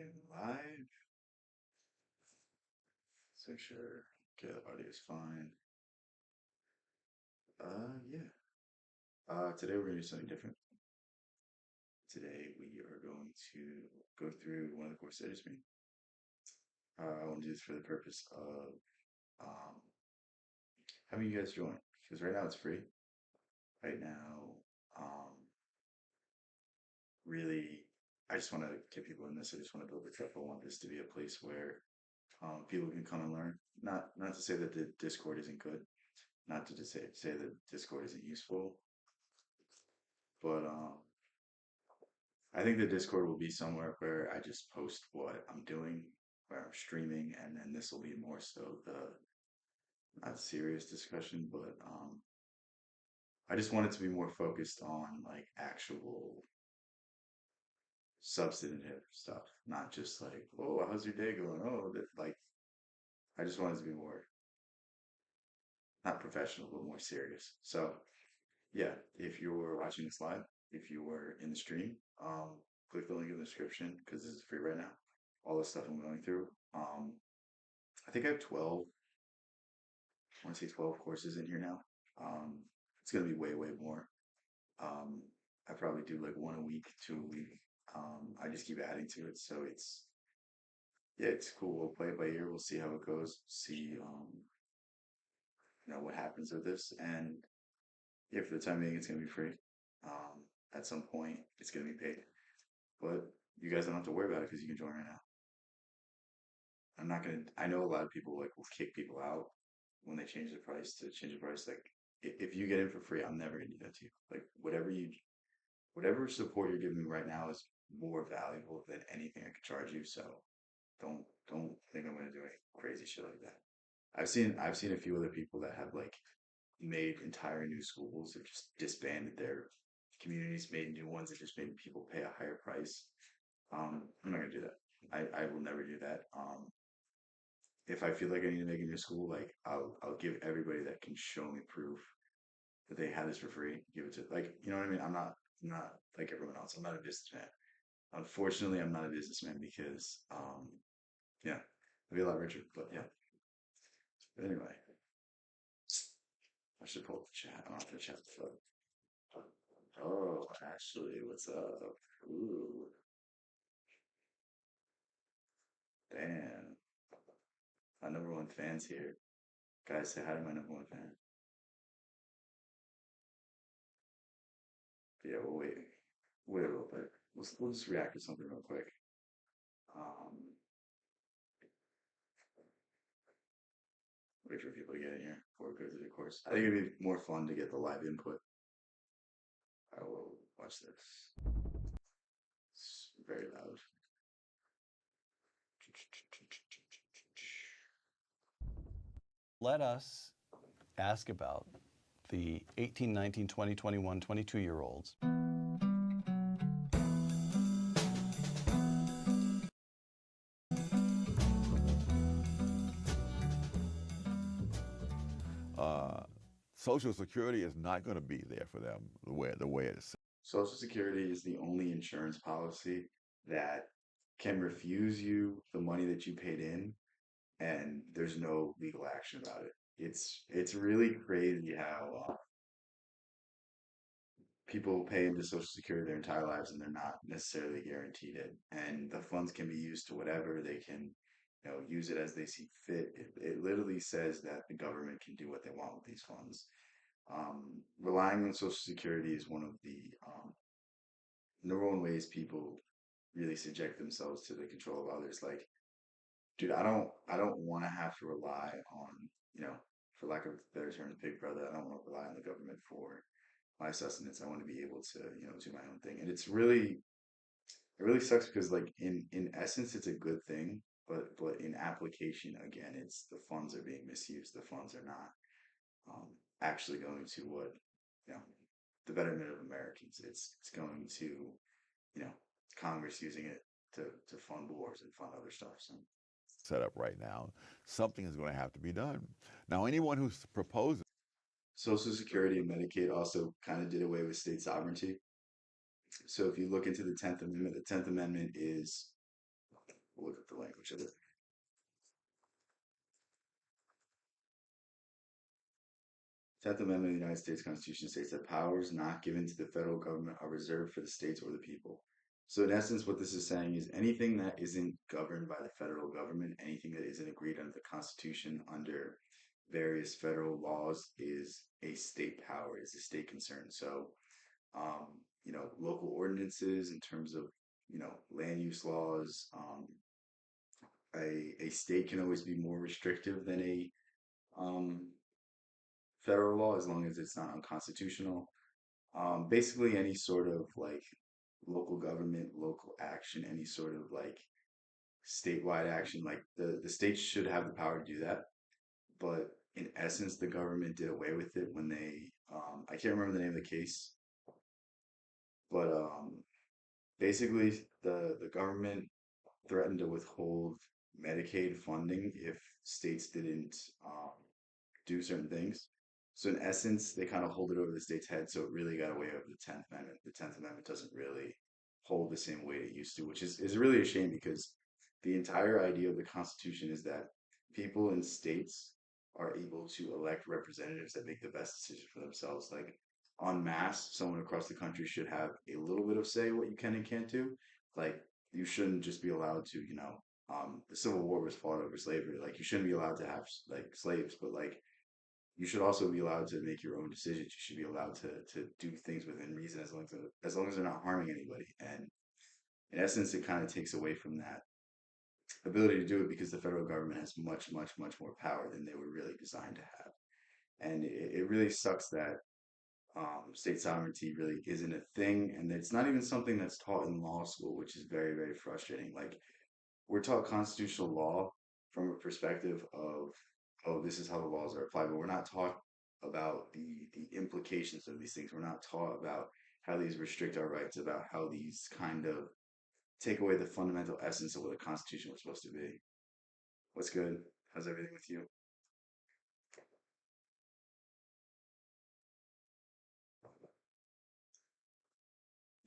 am live. Let's make sure. Okay, the audio is fine. Yeah. Today we're gonna do something different. Today we are going to go through one of the courses I just made. I want to do this for the purpose of um, having you guys join because right now it's free. Right now, um, really, I just want to get people in this. I just want to build a trip. I want this to be a place where people can come and learn. Not to say that the Discord isn't good. Not to just say that Discord isn't useful, but I think the Discord will be somewhere where I just post what I'm doing, where I'm streaming, and then this will be more so the not serious discussion, but I just want it to be more focused on like actual substantive stuff, not just like, oh, how's your day going? Oh, that like I just want it to be more not professional, but more serious. So yeah, if you're watching this live, if you were in the stream, click the link in the description because this is free right now. All the stuff I'm going through. I think I have 12, I want to say 12 courses in here now. Um, it's going to be way, way more. Um, I probably do like one a week, two a week. I just keep adding to it. So yeah, it's cool. We'll play it by ear. We'll see how it goes. See, what happens with this. And yeah, for the time being, it's going to be free. At some point, it's going to be paid. But you guys don't have to worry about it because you can join right now. I'm not gonna. I know a lot of people like will kick people out when they change the price to change the price. Like if you get in for free, I'm never gonna do that to you. Like whatever support you're giving me right now is more valuable than anything I could charge you. So don't think I'm gonna do any crazy shit like that. I've seen a few other people that have like made entire new schools and just disbanded their communities, made new ones, and just made people pay a higher price. I'm not gonna do that. I will never do that. If I feel like I need to make a new school, like I'll give everybody that can show me proof that they had this for free. Give it to like you know what I mean. I'm not like everyone else. I'm not a businessman. Unfortunately, I'm not a businessman because yeah, I'd be a lot richer. But yeah. But anyway, I should pull up the chat. I don't have to chat. Oh, Ashley, what's up? Ooh, damn. My number one fan's here. Guys, say hi to my number one fan. But yeah, we'll wait a little bit. We'll just react to something real quick. Um, Wait for people to get in here before we go through the course. I think it'd be more fun to get the live input. I will watch this. It's very loud. Let us ask about the 18, 19, 20, 21, 22-year-olds. uh, Social Security is not going to be there for them the way it is. Social Security is the only insurance policy that can refuse you the money that you paid in, and there's no legal action about it. It's really crazy how people pay into Social Security their entire lives and they're not necessarily guaranteed it. And the funds can be used to whatever they can, use it as they see fit. It literally says that the government can do what they want with these funds. Relying on Social Security is one of the number one ways people really subject themselves to the control of others. Like, dude, I don't want to have to rely on, you know, for lack of a better term, Big Brother. I don't want to rely on the government for my sustenance. I want to be able to, do my own thing. And it really sucks because like in essence it's a good thing, but in application again, it's the funds are being misused. The funds are not actually going to what, you know, the betterment of Americans. It's going to, you know, Congress using it to fund wars and fund other stuff. So Set up right now. Something is going to have to be done. Now, anyone who's proposing Social Security and Medicaid also kind of did away with state sovereignty. So if you look into the 10th Amendment, the 10th Amendment is We'll look at the language of it. 10th Amendment of the United States Constitution states that powers not given to the federal government are reserved for the states or the people. So, in essence, what this is saying is anything that isn't governed by the federal government, anything that isn't agreed under the Constitution, under various federal laws, is a state power, is a state concern. So, um, local ordinances in terms of, land use laws, a state can always be more restrictive than a um, federal law as long as it's not unconstitutional. Basically, any sort of like local government, local action, any sort of like statewide action, like the states should have the power to do that. But in essence, the government did away with it when I can't remember the name of the case, but basically the government threatened to withhold Medicaid funding if states didn't um, do certain things. So in essence, they kind of hold it over the state's head. So it really got away with the Tenth Amendment. The Tenth Amendment doesn't really hold the same weight it used to, which is really a shame because the entire idea of the Constitution is that people in states are able to elect representatives that make the best decision for themselves. Like en masse, someone across the country should have a little bit of say what you can and can't do. Like you shouldn't just be allowed to, the Civil War was fought over slavery. Like you shouldn't be allowed to have like slaves, but like you should also be allowed to make your own decisions. You should be allowed to do things within reason as long as they're not harming anybody. And in essence, it kind of takes away from that ability to do it because the federal government has much, much, much more power than they were really designed to have. And it really sucks that state sovereignty really isn't a thing, and it's not even something that's taught in law school, which is very, very frustrating. Like we're taught constitutional law from a perspective of, oh, this is how the laws are applied, but we're not taught about the implications of these things. We're not taught about how these restrict our rights, about how these kind of take away the fundamental essence of what a constitution was supposed to be. What's good? How's everything with you?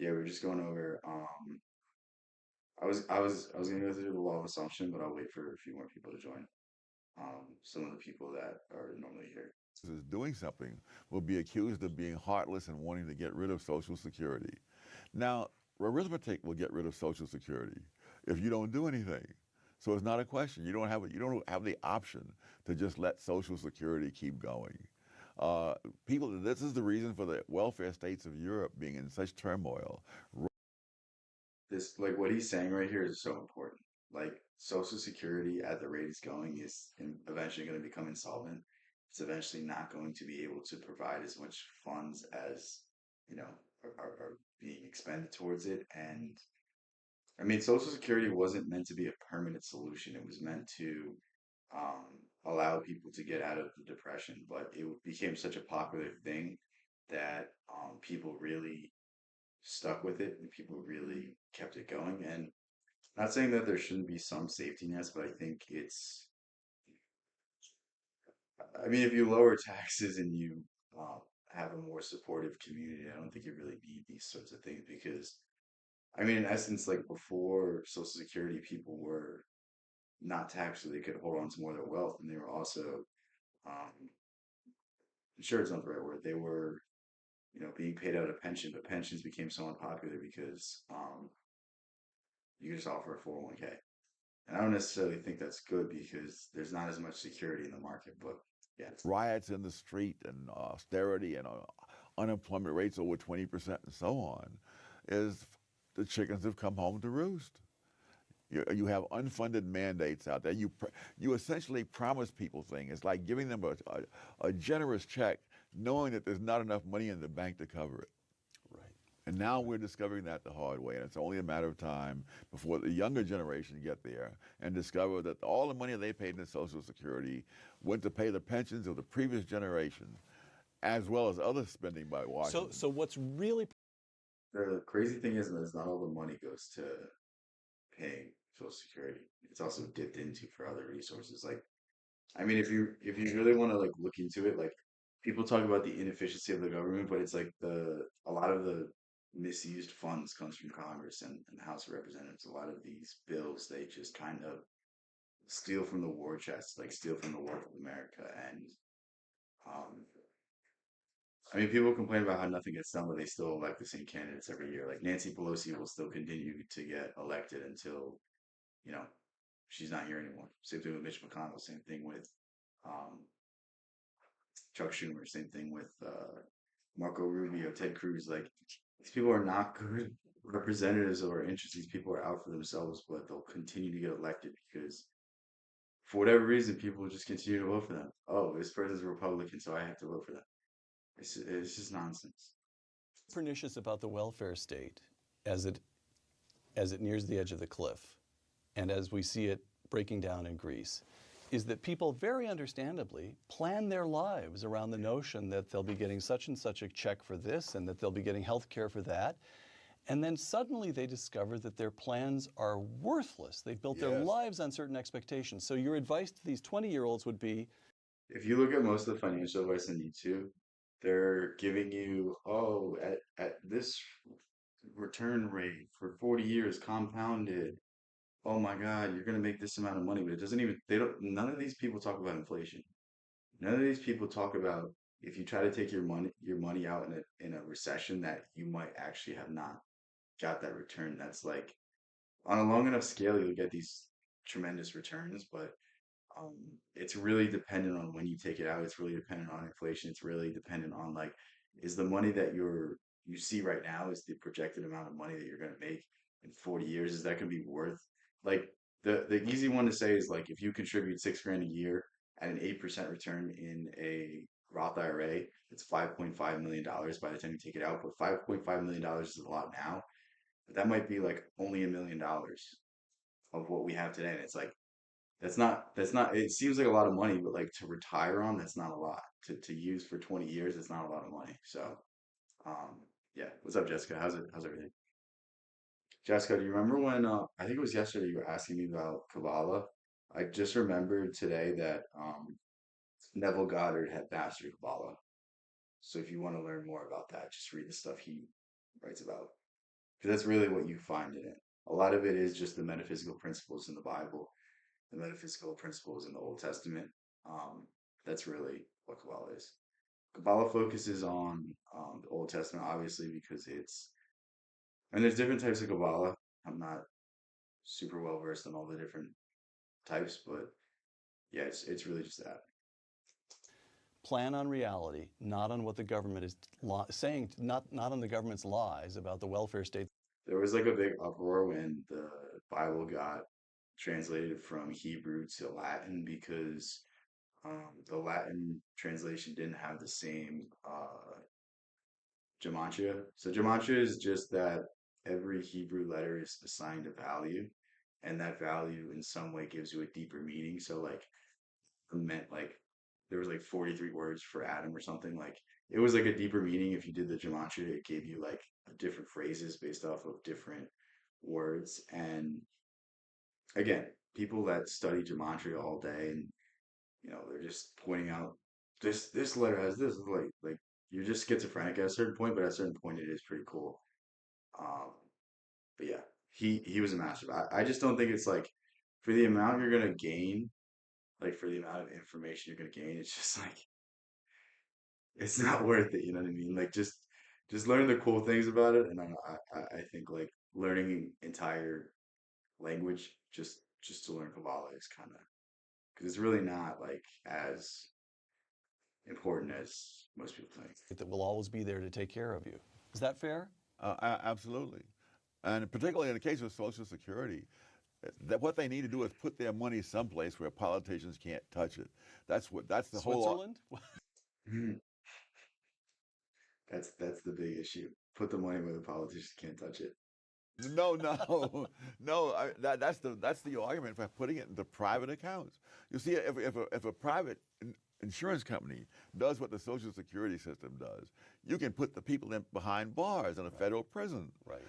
Yeah, we're just going over. I was gonna go through the law of assumption, but I'll wait for a few more people to join. Some of the people that are normally here. Is doing something will be accused of being heartless and wanting to get rid of Social Security. Now, arithmetic will get rid of Social Security if you don't do anything. So it's not a question. You don't have the option to just let Social Security keep going. People, this is the reason for the welfare states of Europe being in such turmoil. This, like what he's saying right here, is so important. Like Social Security at the rate it's going is eventually going to become insolvent. It's eventually not going to be able to provide as much funds as you know are being expended towards it. And I mean, Social Security wasn't meant to be a permanent solution. It was meant to um, allow people to get out of the depression, but it became such a popular thing that people really stuck with it and people really kept it going. And not saying that there shouldn't be some safety nets, but I think I mean, if you lower taxes and you have a more supportive community, I don't think you really need these sorts of things because, I mean, in essence, like before Social Security, people were not taxed so they could hold on to more of their wealth, and they were also, um, sure, it's not the right word, they were, being paid out a pension, but pensions became so unpopular because you just offer a 401k. And I don't necessarily think that's good because there's not as much security in the market. But yeah, Riots in the street and austerity and unemployment rates over 20% and so on, is the chickens have come home to roost. You have unfunded mandates out there. You essentially promise people things. It's like giving them a generous check, knowing that there's not enough money in the bank to cover it. Right. And now we're discovering that the hard way, and it's only a matter of time before the younger generation get there and discover that all the money they paid in Social Security went to pay the pensions of the previous generation, as well as other spending by Washington. So what's really the crazy thing is that not all the money goes to paying Social Security. It's also dipped into for other resources. Like, I mean, if you really want to like look into it, like people talk about the inefficiency of the government, but it's like a lot of the misused funds comes from Congress and the House of Representatives. A lot of these bills, they just kind of steal from the war chest, like steal from the war of America. And um, I mean, people complain about how nothing gets done, but they still elect the same candidates every year. Like Nancy Pelosi will still continue to get elected until, you know, she's not here anymore. Same thing with Mitch McConnell. Same thing with um, Chuck Schumer. Same thing with Marco Rubio, Ted Cruz. Like these people are not good representatives of our interests. These people are out for themselves, but they'll continue to get elected because for whatever reason, people will just continue to vote for them. Oh, this person's a Republican, so I have to vote for them. It's just nonsense. Pernicious about the welfare state as it nears the edge of the cliff, and as we see it breaking down in Greece, is that people very understandably plan their lives around the notion that they'll be getting such and such a check for this and that they'll be getting health care for that. And then suddenly they discover that their plans are worthless. They've built their Yes. lives on certain expectations. So your advice to these 20-year-olds would be, If you look at most of the financial advice on YouTube, they're giving you, oh, at this return rate for 40 years compounded. Oh my God, you're gonna make this amount of money, but it doesn't even, they don't, none of these people talk about inflation. None of these people talk about if you try to take your money out in a recession that you might actually have not got that return. That's like on a long enough scale, you'll get these tremendous returns, but um, it's really dependent on when you take it out. It's really dependent on inflation. It's really dependent on like, is the money that you see right now is the projected amount of money that you're going to make in 40 years? Is that going to be worth like the easy one to say is like if you contribute 6 grand a year at an 8% return in a Roth IRA, it's $5.5 million by the time you take it out. But $5.5 million is a lot now. But that might be like only $1 million of what we have today. And it's like that's not it seems like a lot of money, but like to retire on, that's not a lot. To use for 20 years, it's not a lot of money. So yeah. What's up, Jessica? How's everything? Jessica, do you remember when I think it was yesterday you were asking me about Kabbalah? I just remembered today that Neville Goddard had mastered Kabbalah. So if you want to learn more about that, just read the stuff he writes about. Because that's really what you find in it. A lot of it is just the metaphysical principles in the Bible, the metaphysical principles in the Old Testament. Um, that's really what Kabbalah is. Kabbalah focuses on the Old Testament, obviously, because and there's different types of Kabbalah. I'm not super well versed in all the different types, but yeah, it's really just that. plan on reality, not on what the government is saying, not on the government's lies about the welfare state. There was like a big uproar when the Bible got translated from Hebrew to Latin because the Latin translation didn't have the same gematria. So gematria is just that every Hebrew letter is assigned a value, and that value in some way gives you a deeper meaning. So like it meant like there was like 43 words for Adam or something. Like it was like a deeper meaning if you did the gematria. It gave you like different phrases based off of different words. And again, people that study gematria all day and they're just pointing out this letter has this like you're just schizophrenic at a certain point, but at a certain point it is pretty cool. Um, but yeah, he was a master. I just don't think it's like for the amount you're gonna gain, like for the amount of information you're gonna gain, it's just like it's not worth it. You know what I mean? Like just learn the cool things about it, and I think like learning entire language just to learn Kabbalah is kind of because it's really not like as important as most people think. That will always be there to take care of you. Is that fair? Absolutely. And particularly in the case of Social Security, that what they need to do is put their money someplace where politicians can't touch it. That's the whole. Switzerland? That's the big issue. Put the money where the politicians can't touch it. No, no, no. That's the argument for putting it into private accounts. You see, if a private insurance company does what the Social Security system does, you can put the people behind bars in a federal prison. Right.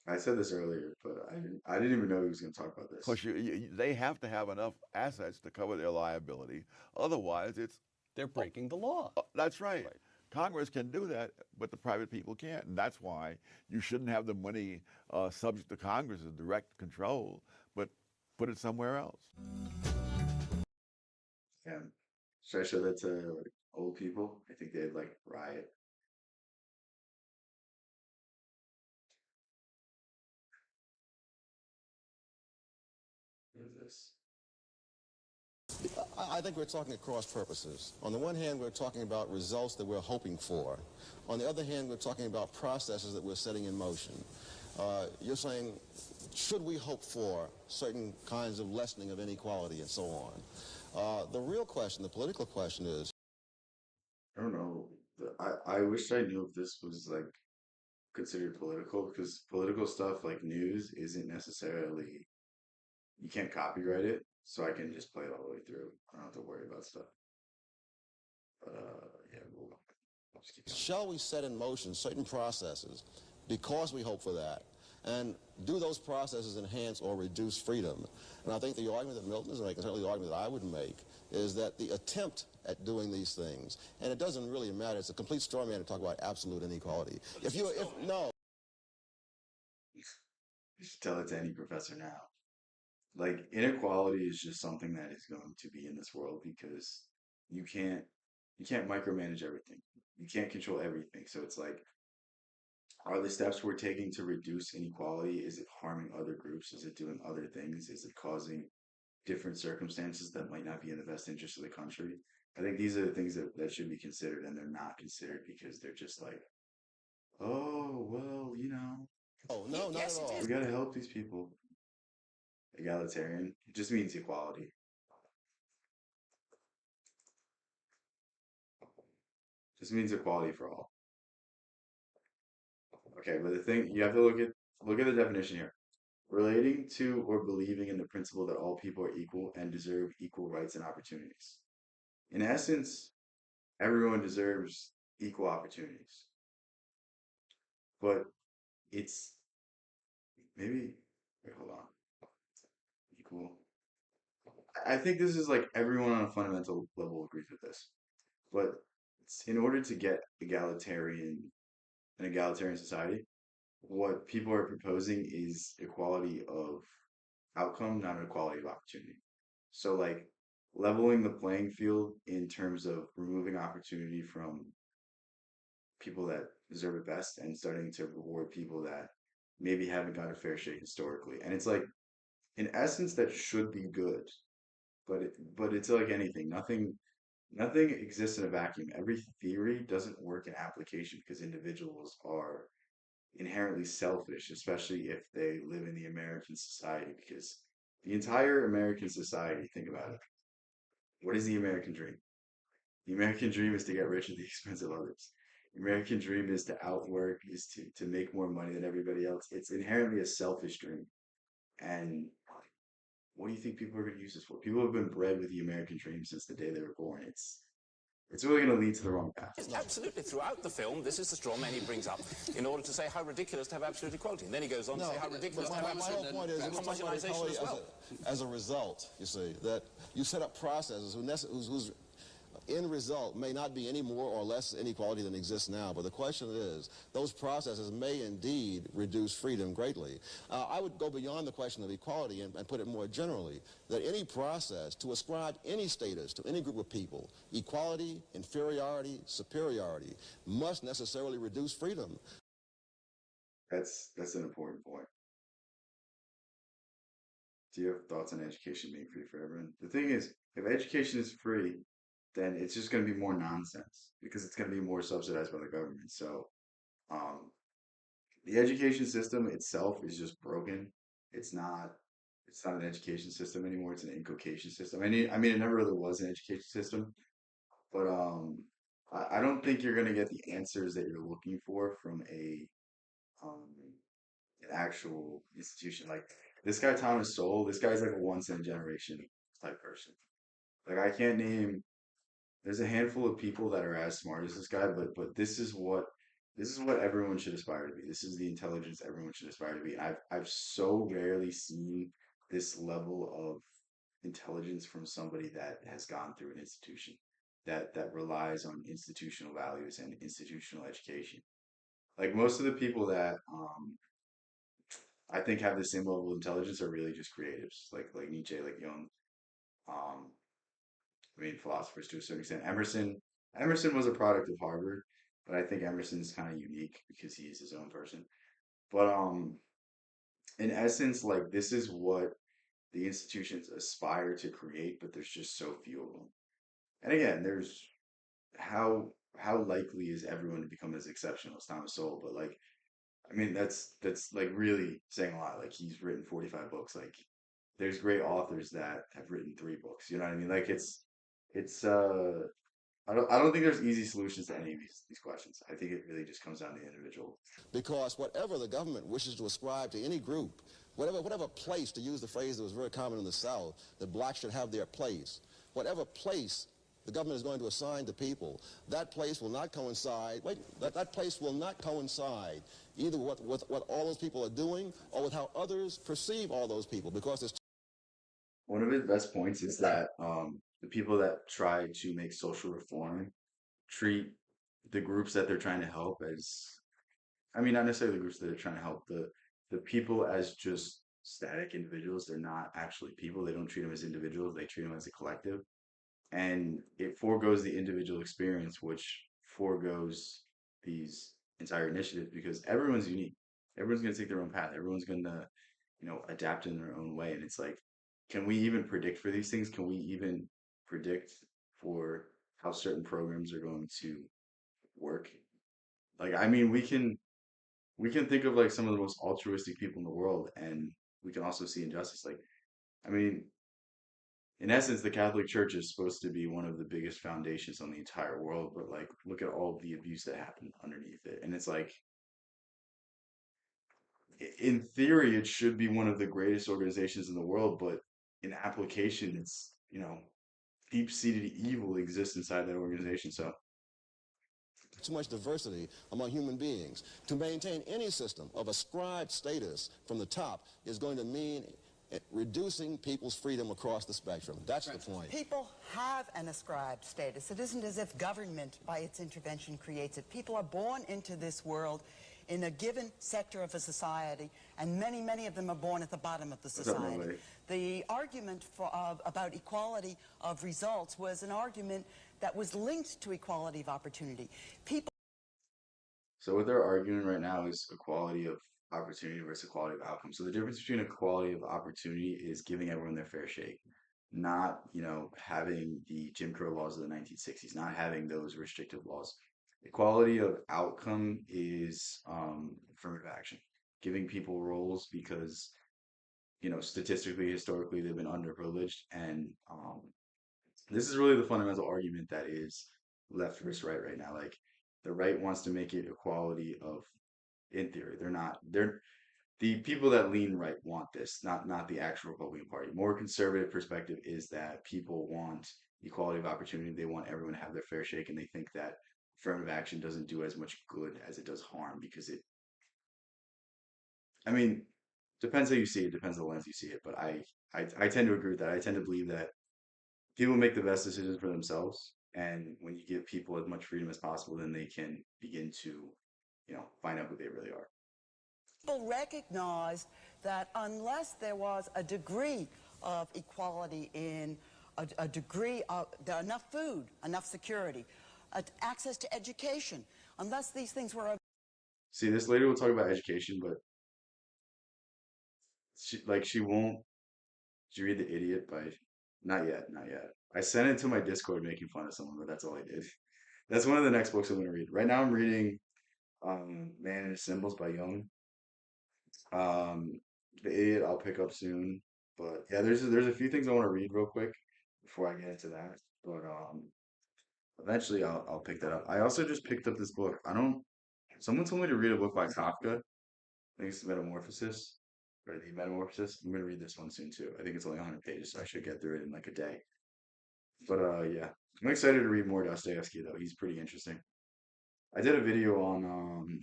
I said this earlier, but I didn't even know he was going to talk about this. Because they have to have enough assets to cover their liability. Otherwise, it's They're breaking the law. that's right. Right. Congress can do that, but the private people can't, and that's why you shouldn't have the money subject to Congress's direct control, but put it somewhere else. And should I show that to like old people? I think they'd like riot. What is this? I think we're talking at cross purposes. On the one hand, we're talking about results that we're hoping for. On the other hand, we're talking about processes that we're setting in motion. You're saying, should we hope for certain kinds of lessening of inequality and so on? The real question, the political question is, I don't know. I wish I knew if this was like considered political because political stuff like news isn't necessarily you can't copyright it, so I can just play it all the way through. I don't have to worry about stuff. But yeah, we'll just keep going. shall we set in motion certain processes because we hope for that? And do those processes enhance or reduce freedom? And I think the argument that Milton is making, certainly the argument that I would make, is that the attempt at doing these things, and it doesn't really matter, it's a complete straw man to talk about absolute inequality. No. You should tell it to any professor now. Like inequality is just something that is going to be in this world because you can't you can't micromanage everything. You can't control everything. So it's like, are the steps we're taking to reduce inequality, is it harming other groups? Is it doing other things? Is it causing different circumstances that might not be in the best interest of the country? I think these are the things that should be considered, and they're not considered because they're just like, oh, well, Oh, no, not at all. we got to help these people. Egalitarian, it just means equality. Just means equality for all. Okay, but the thing you have to look at the definition here. Relating to or believing in the principle that all people are equal and deserve equal rights and opportunities. In essence, everyone deserves equal opportunities. But it's maybe wait, hold on. Equal. I think this is like everyone on a fundamental level agrees with this. But in order to get an egalitarian society, what people are proposing is equality of outcome, not equality of opportunity. So like leveling the playing field in terms of removing opportunity from people that deserve it best and starting to reward people that maybe haven't got a fair shake historically. And it's like in essence that should be good, but it's like anything. Nothing exists in a vacuum. Every theory doesn't work in application because individuals are inherently selfish, especially if they live in the American society. Because the entire American society, think about it. What is the American dream? The American dream is to get rich at the expense of others. The American dream is to outwork, is to make more money than everybody else. It's inherently a selfish dream. And what do you think people are going to use this for? People have been bred with the American dream since the day they were born. It's really going to lead to the wrong path. Yes, absolutely. Throughout the film, this is the straw man he brings up in order to say how ridiculous to have absolute equality. And then he goes on to say how ridiculous to have my whole absolute point is homogenization as well. as a result, you see, that you set up processes whose end result may not be any more or less inequality than exists now, but the question is, those processes may indeed reduce freedom greatly. I would go beyond the question of equality and put it more generally, that any process to ascribe any status to any group of people, equality, inferiority, superiority, must necessarily reduce freedom. That's an important point. Do you have thoughts on education being free for everyone? The thing is, if education is free, then it's just going to be more nonsense because it's going to be more subsidized by the government. So, um, the education system itself is just broken. It's not. It's not an education system anymore. It's an inculcation system. I mean, it never really was an education system, but I don't think you're going to get the answers that you're looking for from um, an actual institution. Like this guy Thomas Sowell, this guy's like a once in a generation type person. Like I can't name. There's a handful of people that are as smart as this guy, but this is what everyone should aspire to be. This is the intelligence everyone should aspire to be. And I've so rarely seen this level of intelligence from somebody that has gone through an institution. that relies on institutional values and institutional education. Like most of the people that I think have the same level of intelligence are really just creatives, like Nietzsche, like Jung. Um, I mean, philosophers to a certain extent. Emerson was a product of Harvard, but I think Emerson's kind of unique because he is his own person. But in essence, like this is what the institutions aspire to create, but there's just so few of them. And again, there's how likely is everyone to become as exceptional as Thomas Sowell? But like, I mean, that's like really saying a lot. Like he's written 45 books. Like there's great authors that have written 3 books. You know what I mean? Like it's I don't think there's easy solutions to any of these questions. I think it really just comes down to the individual. Because whatever the government wishes to ascribe to any group, whatever place, to use the phrase that was very common in the South, that blacks should have their place, whatever place the government is going to assign to people, that place will not coincide, that place will not coincide either with what all those people are doing or with how others perceive all those people, because there's One of his best points is that the people that try to make social reform treat the groups that they're trying to help as, I mean, not necessarily the groups that they're trying to help, the people as just static individuals. They're not actually people. They don't treat them as individuals. They treat them as a collective. And it foregoes the individual experience, which foregoes these entire initiatives because everyone's unique. Everyone's going to take their own path. Everyone's going to, adapt in their own way. And it's like, can we even predict for these things? Can we even predict for how certain programs are going to work? Like, I mean, we can think of like some of the most altruistic people in the world, and we can also see injustice. Like, I mean, in essence, the Catholic Church is supposed to be one of the biggest foundations on the entire world, but like, look at all the abuse that happened underneath it. And it's like, in theory, it should be one of the greatest organizations in the world, but in application, it's, deep-seated evil exists inside that organization. So, too much diversity among human beings. To maintain any system of ascribed status from the top is going to mean reducing people's freedom across the spectrum. That's the point. People have an ascribed status. It isn't as if government, by its intervention, creates it. People are born into this world in a given sector of a society, and many, many of them are born at the bottom of the what's up, society. Norway? The argument about equality of results was an argument that was linked to equality of opportunity. People So what they're arguing right now is equality of opportunity versus equality of outcome. So the difference between equality of opportunity is giving everyone their fair shake, not, having the Jim Crow laws of the 1960s, not having those restrictive laws. Equality of outcome is affirmative action, giving people roles because, statistically, historically, they've been underprivileged. And this is really the fundamental argument that is left versus right now. Like the right wants to make it equality of, in theory, they're the people that lean right want this, not the actual Republican Party. More conservative perspective is that people want equality of opportunity. They want everyone to have their fair shake, and they think that affirmative action doesn't do as much good as it does harm because I mean, depends how you see it, depends on the lens you see it. But I tend to agree with that. I tend to believe that people make the best decisions for themselves, and when you give people as much freedom as possible, then they can begin to, find out who they really are. recognized that unless there was a degree of equality in a degree of enough food, enough security, access to education, unless these things were See, this lady will talk about education, but she won't. Did you read The Idiot by? Not yet, not yet. I sent it to my Discord making fun of someone, but that's all I did. That's one of the next books I'm going to read. Right now, I'm reading Man and His Symbols by Jung. Um, The Idiot I'll pick up soon, but yeah, there's a few things I want to read real quick before I get into that. But eventually I'll pick that up. I also just picked up this book. I don't. Someone told me to read a book by Kafka. I think it's Metamorphosis, or The Metamorphosis. I'm gonna read this one soon too. I think it's only 100 pages, so I should get through it in like a day. But yeah, I'm excited to read more Dostoevsky though. He's pretty interesting. I did a video on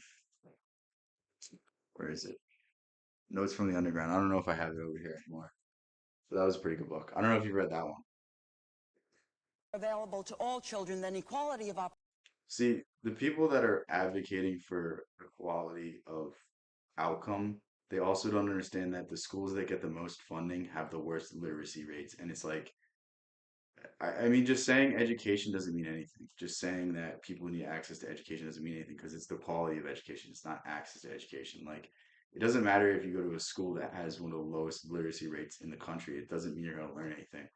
where is it? Notes from the Underground. I don't know if I have it over here anymore. But that was a pretty good book. I don't know if you read that one. available to all children, then equality of opportunity. See, the people that are advocating for equality of outcome, they also don't understand that the schools that get the most funding have the worst literacy rates. And it's like, I mean, just saying education doesn't mean anything. Just saying that people need access to education doesn't mean anything because it's the quality of education. It's not access to education. Like, it doesn't matter if you go to a school that has one of the lowest literacy rates in the country. It doesn't mean you're going to learn anything.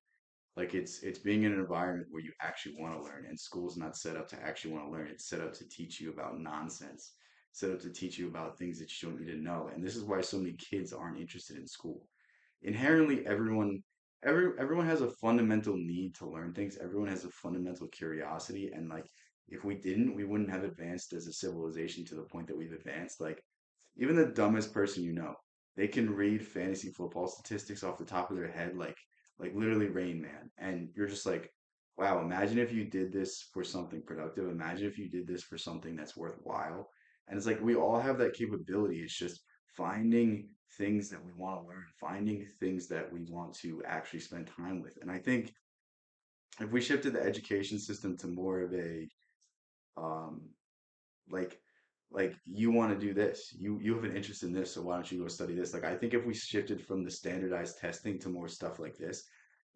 Like it's being in an environment where you actually want to learn, and school's not set up to actually want to learn. It's set up to teach you about nonsense, set up to teach you about things that you don't need to know. And this is why so many kids aren't interested in school. Inherently, everyone has a fundamental need to learn things. Everyone has a fundamental curiosity, and like if we didn't, we wouldn't have advanced as a civilization to the point that we've advanced. Like even the dumbest person you know, they can read fantasy football statistics off the top of their head, like literally Rain Man. And you're just like, wow, imagine if you did this for something productive. Imagine if you did this for something that's worthwhile. And it's like we all have that capability. It's just finding things that we want to learn, finding things that we want to actually spend time with. And I think if we shifted the education system to more of a um, like you want to do this, you have an interest in this, so why don't you go study this? Like I think if we shifted from the standardized testing to more stuff like this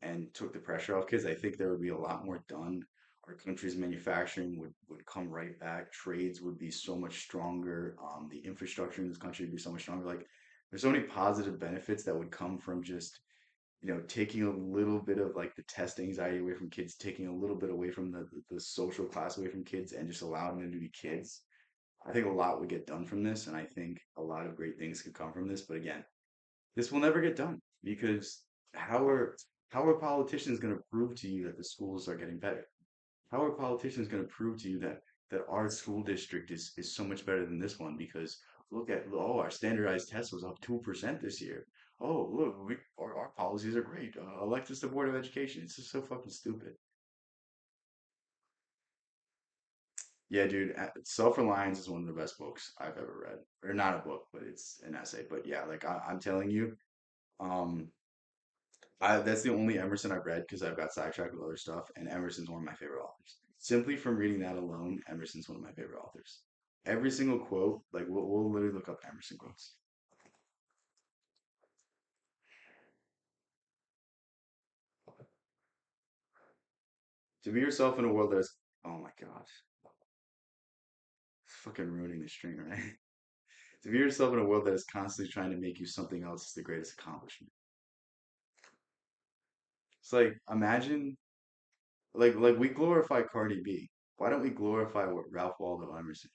and took the pressure off kids, I think there would be a lot more done. Our country's manufacturing would come right back. Trades would be so much stronger. The infrastructure in this country would be so much stronger. Like there's so many positive benefits that would come from just taking a little bit of like the test anxiety away from kids, taking a little bit away from the social class away from kids, and just allowing them to be kids. I think a lot would get done from this, and I think a lot of great things could come from this. But again, this will never get done because how are how are politicians going to prove to you that the schools are getting better? How are politicians going to prove to you that our school district is so much better than this one? Because look at our standardized test was up 2% this year. Oh look, our policies are great. Elect us the board of education. It's just so fucking stupid. Yeah, dude, Self-Reliance is one of the best books I've ever read. Or not a book, but it's an essay. But yeah, like I'm telling you, um, that's the only Emerson I've read because I've got sidetracked with other stuff, and Emerson's one of my favorite authors. Simply from reading that alone, Emerson's one of my favorite authors. Every single quote, like we'll literally look up Emerson quotes. To be yourself in a world that is, oh my gosh, fucking ruining the string, right? To be yourself in a world that is constantly trying to make you something else is the greatest accomplishment. It's like imagine like we glorify Cardi B. Why don't we glorify what Ralph Waldo Emerson?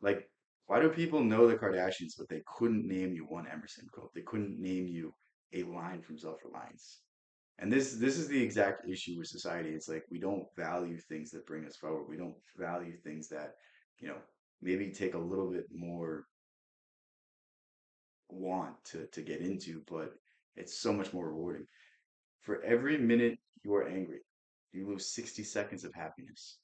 Like, why do people know the Kardashians, but they couldn't name you one Emerson quote? They couldn't name you a line from Self-Reliance. And this is the exact issue with society. It's like we don't value things that bring us forward. We don't value things that, you know, maybe take a little bit more want to get into, but it's so much more rewarding. For every minute you are angry, you lose 60 seconds of happiness.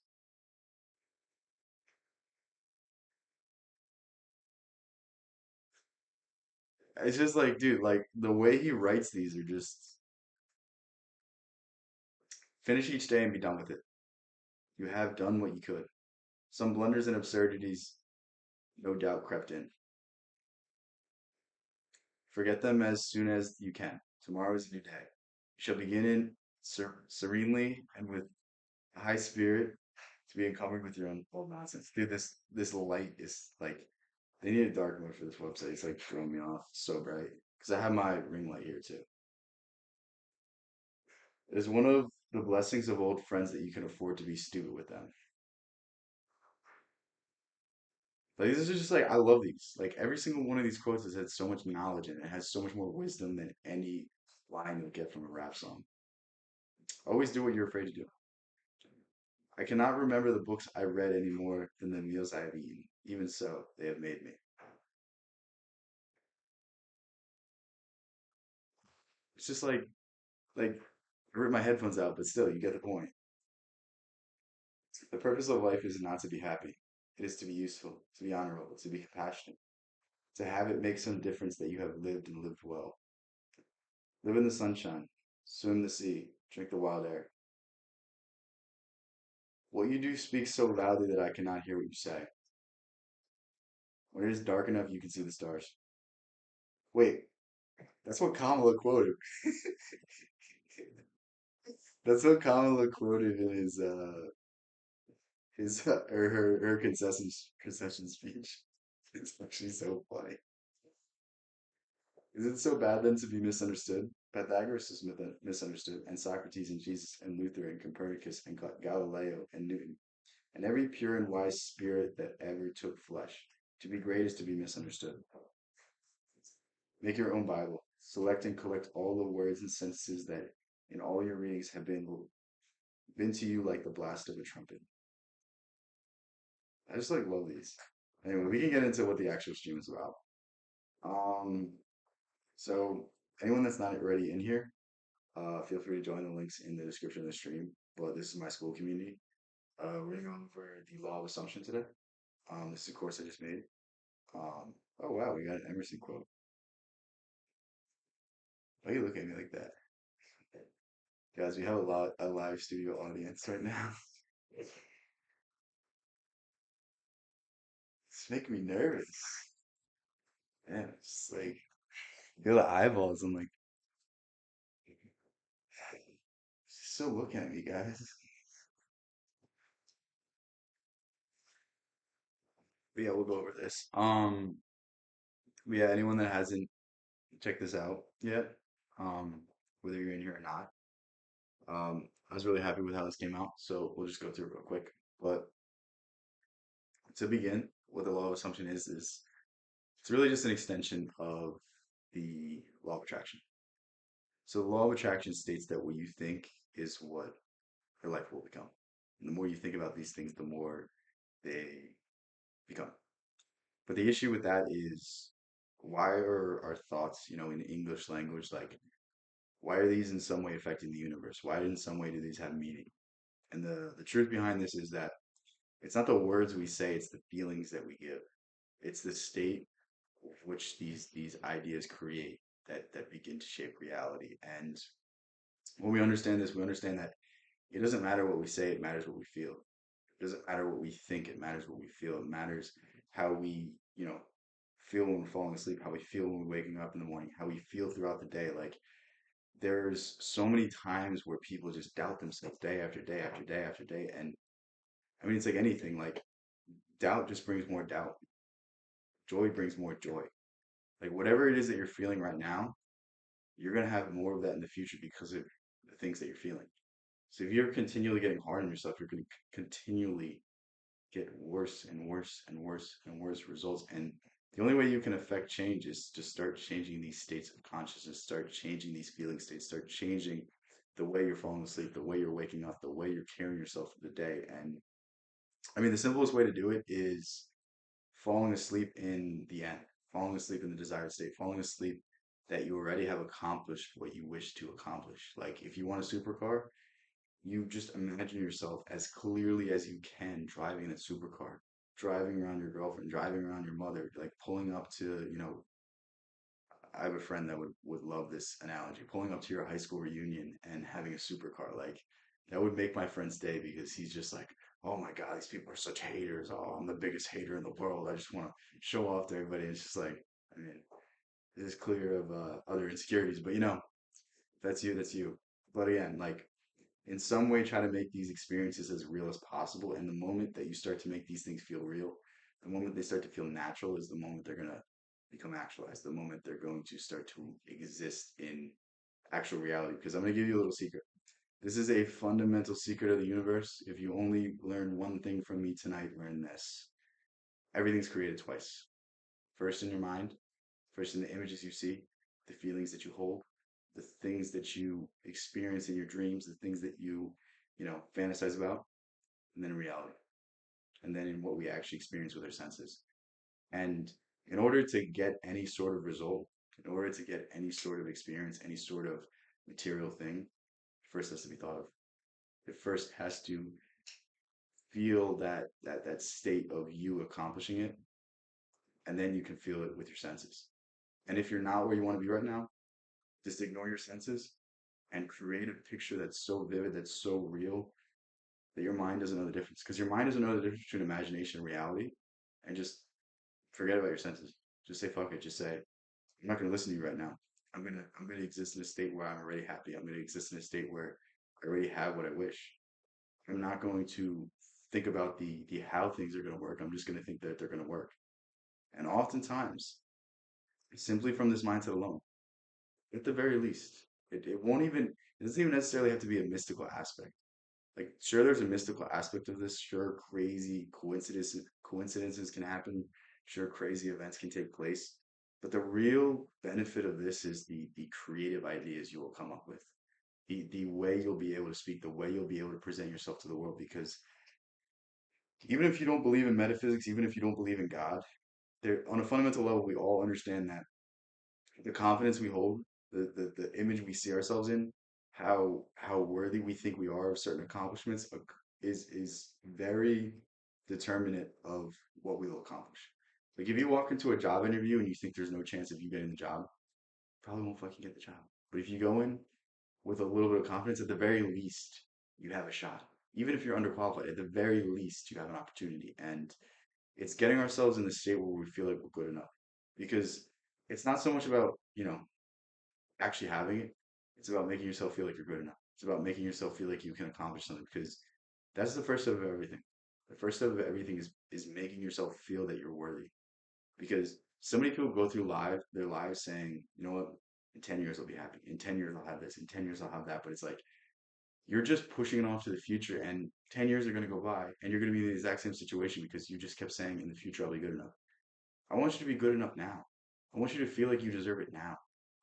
It's just like, dude, like the way he writes these are just finish each day and be done with it. You have done what you could. Some blunders and absurdities no doubt crept in. Forget them as soon as you can. Tomorrow is a new day. You shall begin in serenely and with a high spirit to be encumbered with your own old nonsense. Dude, this light is like they need a dark mode for this website. It's like throwing me off so bright because I have my ring light here too. It is one of the blessings of old friends that you can afford to be stupid with them. Like this is just like I love these. Like every single one of these quotes has had so much knowledge and it has so much more wisdom than any line you'll get from a rap song. Always do what you're afraid to do. I cannot remember the books I read any more than the meals I have eaten. Even so, they have made me. It's just like I rip my headphones out, but still, you get the point. The purpose of life is not to be happy. It is to be useful, to be honorable, to be compassionate, to have it make some difference that you have lived and lived well. Live in the sunshine, swim the sea, drink the wild air. What you do speaks so loudly that I cannot hear what you say. When it is dark enough, you can see the stars. Wait, that's what Kamala quoted. That's what Kamala quoted in his or her concession speech. It's actually so funny. Is it so bad then to be misunderstood? Pythagoras is misunderstood, and Socrates and Jesus and Luther and Copernicus and Galileo and Newton and every pure and wise spirit that ever took flesh. To be great is to be misunderstood. Make your own Bible. Select and collect all the words and sentences that in all your readings have been to you like the blast of a trumpet. I just like love these. Anyway, we can get into what the actual stream is about. Um, so anyone that's not already in here, feel free to join the links in the description of the stream. But this is my school community. We're going over the law of assumption today. This is a course I just made. Oh wow, we got an Emerson quote. Why you looking at me like that? Guys, we have a live studio audience right now. It's making me nervous. Man, it's just like feel the eyeballs. I'm like, still looking at me, guys. But yeah, we'll go over this. But yeah, anyone that hasn't checked this out yet, whether you're in here or not, I was really happy with how this came out. So we'll just go through it real quick. But to begin, what the law of assumption is it's really just an extension of the law of attraction. So the law of attraction states that what you think is what your life will become. And the more you think about these things, the more they become. But the issue with that is why are our thoughts, in the English language, like why are these in some way affecting the universe? Why in some way do these have meaning? And the truth behind this is that it's not the words we say, it's the feelings that we give. It's the state of which these ideas create that begin to shape reality. And when we understand this, we understand that it doesn't matter what we say, it matters what we feel. It doesn't matter what we think, it matters what we feel. It matters how we, feel when we're falling asleep, how we feel when we're waking up in the morning, how we feel throughout the day. Like there's so many times where people just doubt themselves day after day after day after day. And I mean, it's like anything, like doubt just brings more doubt. Joy brings more joy. Like whatever it is that you're feeling right now, you're going to have more of that in the future because of the things that you're feeling. So if you're continually getting hard on yourself, you're going to continually get worse and worse and worse and worse results. And the only way you can affect change is to start changing these states of consciousness, start changing these feeling states, start changing the way you're falling asleep, the way you're waking up, the way you're carrying yourself through the day. And I mean, the simplest way to do it is falling asleep in the end, falling asleep in the desired state, falling asleep that you already have accomplished what you wish to accomplish. Like if you want a supercar, you just imagine yourself as clearly as you can driving that supercar, driving around your girlfriend, driving around your mother, like pulling up to, I have a friend that would love this analogy, pulling up to your high school reunion and having a supercar. Like that would make my friend's day because he's just like, oh my God, these people are such haters. Oh, I'm the biggest hater in the world. I just want to show off to everybody. It's just like, I mean, this is clear of other insecurities, but that's you, that's you. But again, like in some way try to make these experiences as real as possible. And the moment that you start to make these things feel real, the moment they start to feel natural is the moment they're going to become actualized, the moment they're going to start to exist in actual reality. Because I'm going to give you a little secret. This is a fundamental secret of the universe. If you only learn one thing from me tonight, learn this. Everything's created twice. First in your mind, first in the images you see, the feelings that you hold, the things that you experience in your dreams, the things that you fantasize about, and then in reality, and then in what we actually experience with our senses. And in order to get any sort of result, in order to get any sort of experience, any sort of material thing, first has to be thought of. It first has to feel that state of you accomplishing it, and then you can feel it with your senses. And if you're not where you want to be right now, just ignore your senses and create a picture that's so vivid, that's so real, that your mind doesn't know the difference. Because your mind doesn't know the difference between imagination and reality. And just forget about your senses. Just say fuck it. Just say, I'm not gonna listen to you right now. I'm gonna exist in a state where I'm already happy. I'm gonna exist in a state where I already have what I wish. I'm not going to think about the how things are gonna work. I'm just gonna think that they're gonna work. And oftentimes, simply from this mindset alone, at the very least, it won't even it doesn't even necessarily have to be a mystical aspect. Like, sure, there's a mystical aspect of this. Sure, crazy coincidences can happen. Sure, crazy events can take place. But the real benefit of this is the creative ideas you will come up with, the way you'll be able to speak, the way you'll be able to present yourself to the world. Because even if you don't believe in metaphysics, even if you don't believe in God, there on a fundamental level, we all understand that the confidence we hold, the image we see ourselves in, how worthy we think we are of certain accomplishments is very determinate of what we will accomplish. Like if you walk into a job interview and you think there's no chance of you getting the job, probably won't fucking get the job. But if you go in with a little bit of confidence, at the very least, you have a shot. Even if you're underqualified, at the very least, you have an opportunity. And it's getting ourselves in the state where we feel like we're good enough. Because it's not so much about, actually having it. It's about making yourself feel like you're good enough. It's about making yourself feel like you can accomplish something because that's the first step of everything. The first step of everything is making yourself feel that you're worthy. Because so many people go through their lives saying, you know what, in 10 years I'll be happy. In 10 years I'll have this. In 10 years I'll have that. But it's like you're just pushing it off to the future and 10 years are going to go by and you're going to be in the exact same situation because you just kept saying in the future I'll be good enough. I want you to be good enough now. I want you to feel like you deserve it now.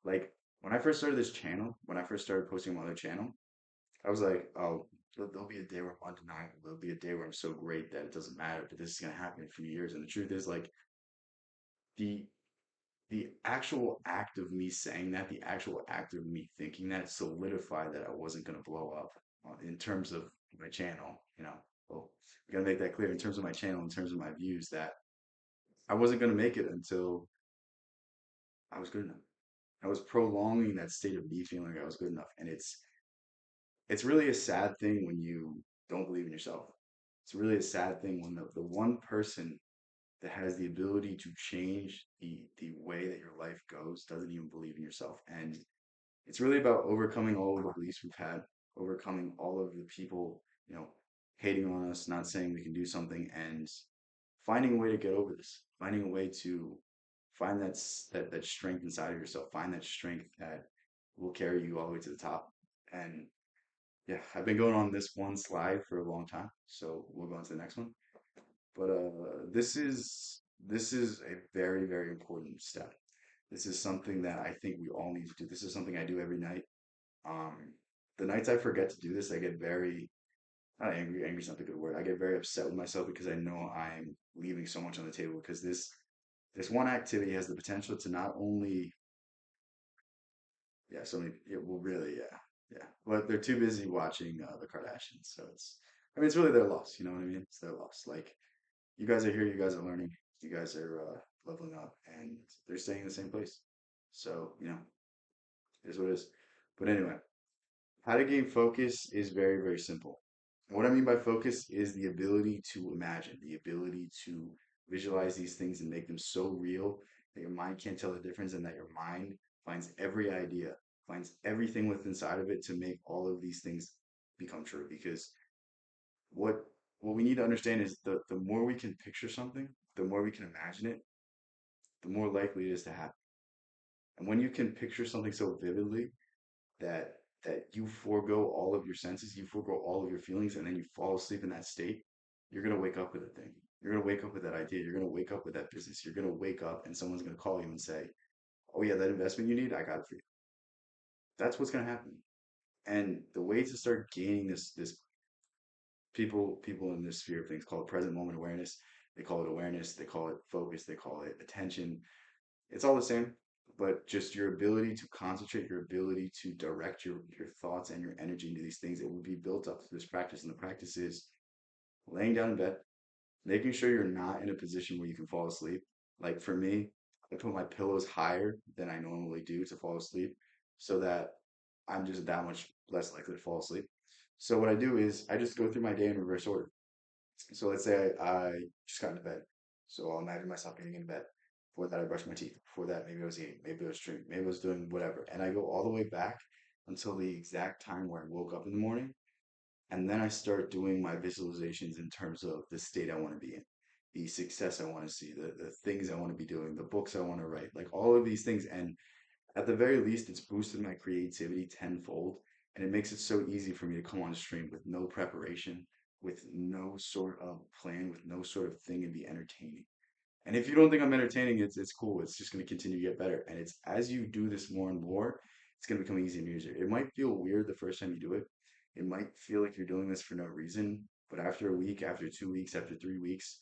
Like when I first started this channel, when I first started posting on my other channel, I was like, oh, there'll be a day where I'm undeniable. There'll be a day where I'm so great that it doesn't matter, but this is gonna happen in a few years. And the truth is, like the the actual act of me saying that, the actual act of me thinking that solidified that I wasn't gonna blow up in terms of my channel. Well, we gotta make that clear in terms of my channel, in terms of my views, that I wasn't gonna make it until I was good enough. I was prolonging that state of me feeling like I was good enough. And it's really a sad thing when you don't believe in yourself. It's really a sad thing when the one person that has the ability to change the way that your life goes doesn't even believe in yourself. And it's really about overcoming all of the beliefs we've had, overcoming all of the people, hating on us, not saying we can do something, and finding a way to get over this, finding a way to find that strength inside of yourself, find that strength that will carry you all the way to the top. And yeah, I've been going on this one slide for a long time, so we'll go on to the next one. But this is a very, very important step. This is something that I think we all need to do. This is something I do every night. Um, the nights I forget to do this, I get very not angry. Angry is not the good word. I get very upset with myself because I know I'm leaving so much on the table because this one activity has the potential to not only, yeah, so many, yeah, well, really, yeah, yeah, but they're too busy watching the Kardashians, so I mean, it's really their loss. You know what I mean? It's their loss. Like, you guys are here, you guys are learning, you guys are leveling up, and they're staying in the same place. So, it is what it is. But anyway, how to gain focus is very, very simple. And what I mean by focus is the ability to imagine, the ability to visualize these things and make them so real that your mind can't tell the difference and that your mind finds every idea, finds everything within inside of it to make all of these things become true. Because what what we need to understand is the more we can picture something, the more we can imagine it, the more likely it is to happen. And when you can picture something so vividly, that you forego all of your senses, you forego all of your feelings, and then you fall asleep in that state, you're gonna wake up with a thing. You're gonna wake up with that idea. You're gonna wake up with that business. You're gonna wake up and someone's gonna call you and say, "Oh yeah, that investment you need, I got it for you." That's what's gonna happen. And the way to start gaining this people in this sphere of things call it present moment awareness. They call it awareness. They call it focus. They call it attention. It's all the same, but just your ability to concentrate, your ability to direct your thoughts and your energy into these things, it will be built up through this practice. And the practice is laying down in bed, making sure you're not in a position where you can fall asleep. Like for me, I put my pillows higher than I normally do to fall asleep so that I'm just that much less likely to fall asleep. So what I do is I just go through my day in reverse order. So let's say I just got into bed. So I'll imagine myself getting into bed. Before that, I brushed my teeth. Before that, maybe I was eating. Maybe I was streaming. Maybe I was doing whatever. And I go all the way back until the exact time where I woke up in the morning. And then I start doing my visualizations in terms of the state I want to be in, the success I want to see, the things I want to be doing, the books I want to write, like all of these things. And at the very least, it's boosted my creativity tenfold, and it makes it so easy for me to come on stream with no preparation, with no sort of plan, with no sort of thing, and be entertaining. And if you don't think I'm entertaining, it's cool. It's just going to continue to get better. And it's as you do this more and more, it's going to become easier and easier. It might feel weird the first time you do it. It might feel like you're doing this for no reason. But after a week, after 2 weeks, after 3 weeks,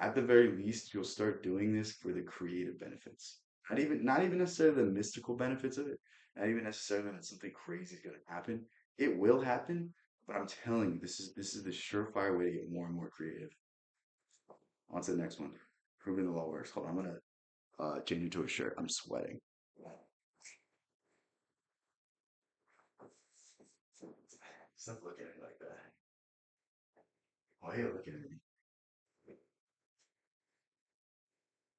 at the very least, you'll start doing this for the creative benefits. Not even necessarily the mystical benefits of it. Not even necessarily that something crazy is going to happen. It will happen, but I'm telling you, this is the surefire way to get more and more creative. On to the next one. Proving the law works. Hold on, I'm gonna change into a shirt. I'm sweating. Stop looking at me like that. Why are you looking at me?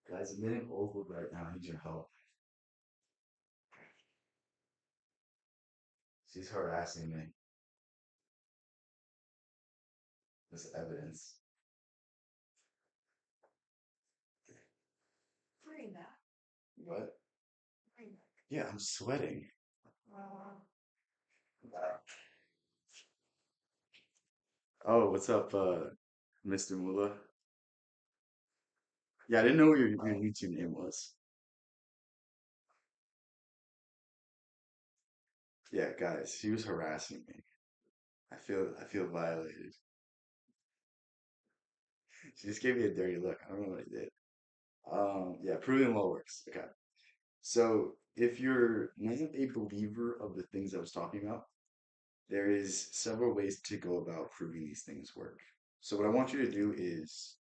Guys, I'm getting old right now. I need your help. She's harassing me. This evidence. What? Yeah, I'm sweating. Oh, what's up, Mr. Mula? Yeah, I didn't know what your YouTube name was. Yeah, guys, she was harassing me. I feel violated. She just gave me a dirty look. I don't know what I did. Yeah, proving law works. Okay. So if you're not a believer of the things I was talking about, there is several ways to go about proving these things work. So what I want you to do is,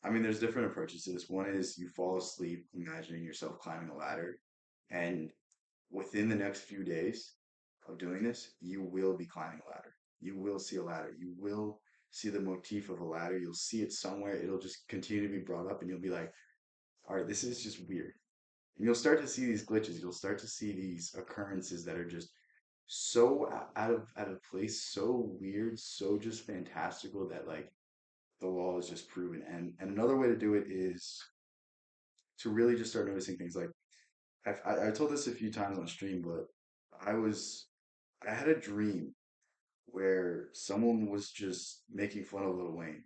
I mean, there's different approaches to this. One is you fall asleep imagining yourself climbing a ladder, and within the next few days of doing this, you will be climbing a ladder. You will see a ladder. You will see the motif of a ladder. You'll see it somewhere. It'll just continue to be brought up, and you'll be like, all right, this is just weird. And you'll start to see these glitches. You'll start to see these occurrences that are just so out of place, so weird, so just fantastical that like the law is just proven. And another way to do it is to really just start noticing things like I told this a few times on stream, but I was I had a dream where someone was just making fun of Lil Wayne.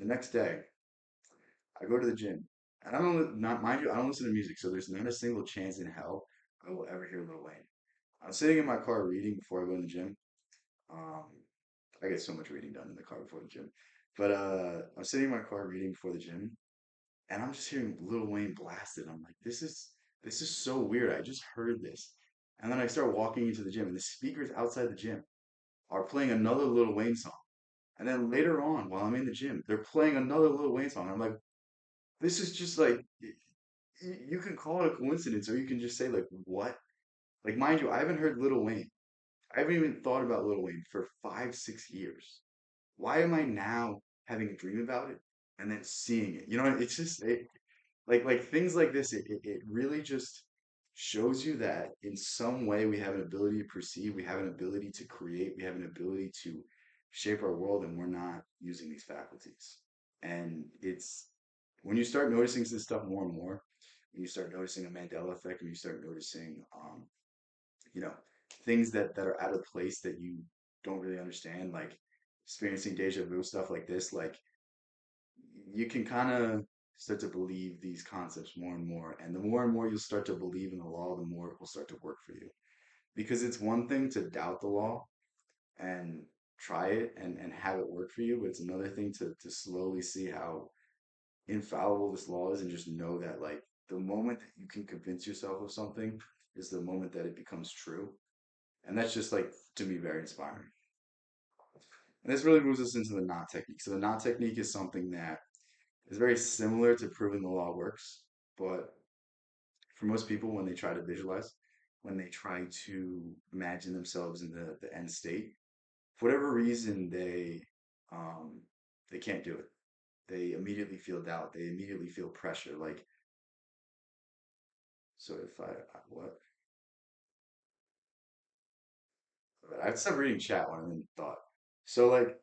The next day, I go to the gym, and I don't not mind you, I don't listen to music, so there's not a single chance in hell I will ever hear Lil Wayne. I'm sitting in my car reading before I go in the gym. Um, I get so much reading done in the car before the gym. But I'm sitting in my car reading before the gym, and I'm just hearing Lil Wayne blasted. I'm like, this is so weird. I just heard this. And then I start walking into the gym, and the speakers outside the gym are playing another Lil Wayne song. And then later on, while I'm in the gym, they're playing another Lil Wayne song. I'm like, this is just like you can call it a coincidence, or you can just say like, what? Like, mind you, I haven't heard Lil Wayne. I haven't even thought about Lil Wayne for 5, 6 years. Why am I now having a dream about it and then seeing it? It's just like things like this. It really just shows you that in some way we have an ability to perceive, we have an ability to create, we have an ability to shape our world, and we're not using these faculties. And it's when you start noticing this stuff more and more, when you start noticing a Mandela effect, when you start noticing you know, things that are out of place that you don't really understand, like experiencing deja vu stuff like this, like you can kind of start to believe these concepts more and more. And the more and more you'll start to believe in the law, the more it will start to work for you. Because it's one thing to doubt the law and try it and have it work for you, but it's another thing to slowly see how infallible this law is and just know that like the moment that you can convince yourself of something is the moment that it becomes true. And that's just like to me very inspiring. And this really moves us into the knot technique. So the knot technique is something that is very similar to proving the law works, but for most people, when they try to visualize, when they try to imagine themselves in the end state, for whatever reason, um, they can't do it. They immediately feel doubt. They immediately feel pressure. Like, so if what? I have to stop reading chat when I'm in thought. So like,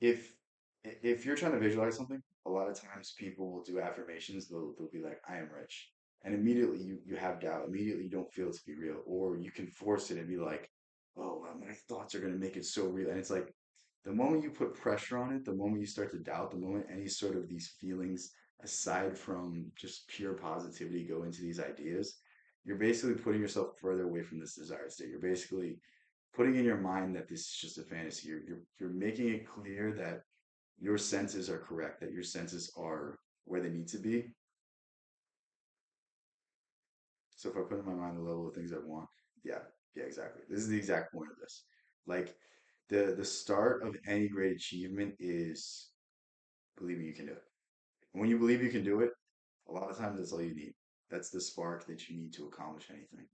if if you're trying to visualize something, a lot of times people will do affirmations. They'll be like, "I am rich," and immediately you have doubt. Immediately you don't feel it to be real, or you can force it and be like, "Oh, well, my thoughts are gonna make it so real." And it's like the moment you put pressure on it, the moment you start to doubt, the moment any sort of these feelings, aside from just pure positivity, go into these ideas, you're basically putting yourself further away from this desired state. You're basically putting in your mind that this is just a fantasy. You're making it clear that your senses are correct, that your senses are where they need to be. So if I put in my mind the level of things I want, yeah, yeah, exactly. This is the exact point of this. Like the start of any great achievement is believing you can do it. And when you believe you can do it, a lot of times that's all you need. That's the spark that you need to accomplish anything.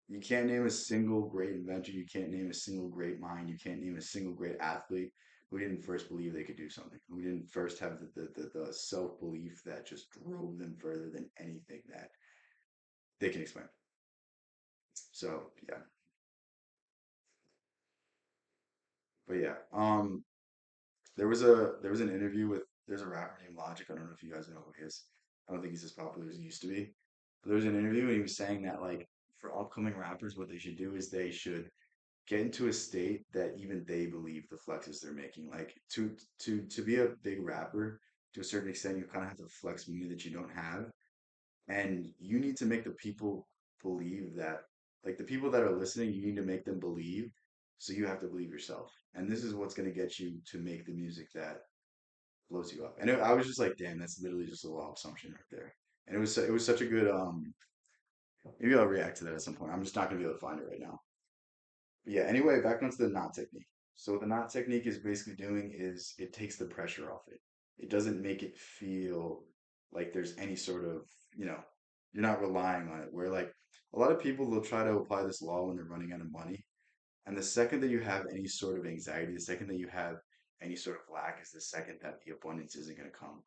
You can't name a single great inventor. You can't name a single great mind. You can't name a single great athlete who didn't first believe they could do something, who didn't first have the self belief that just drove them further than anything that they can explain. So, yeah. But yeah, there was an interview with there's a rapper named Logic. I don't know if you guys know who he is. I don't think he's as popular as he used to be. But there was an interview and he was saying that like for upcoming rappers, what they should do is they should get into a state that even they believe the flexes they're making. Like to be a big rapper, to a certain extent, you kind of have to flex meaning that you don't have, and you need to make the people believe that, like the people that are listening, you need to make them believe. So you have to believe yourself, and this is what's going to get you to make the music that blows you up. And I was just like, damn, that's literally just a law of assumption right there. And it was such a good maybe I'll react to that at some point. I'm just not gonna be able to find it right now. But yeah, anyway, back onto the knot technique. So what the knot technique is basically doing is it takes the pressure off it. It doesn't make it feel like there's any sort of, you know, you're not relying on it. Where like a lot of people will try to apply this law when they're running out of money. And the second that you have any sort of anxiety, the second that you have any sort of lack is the second that the abundance isn't going to come.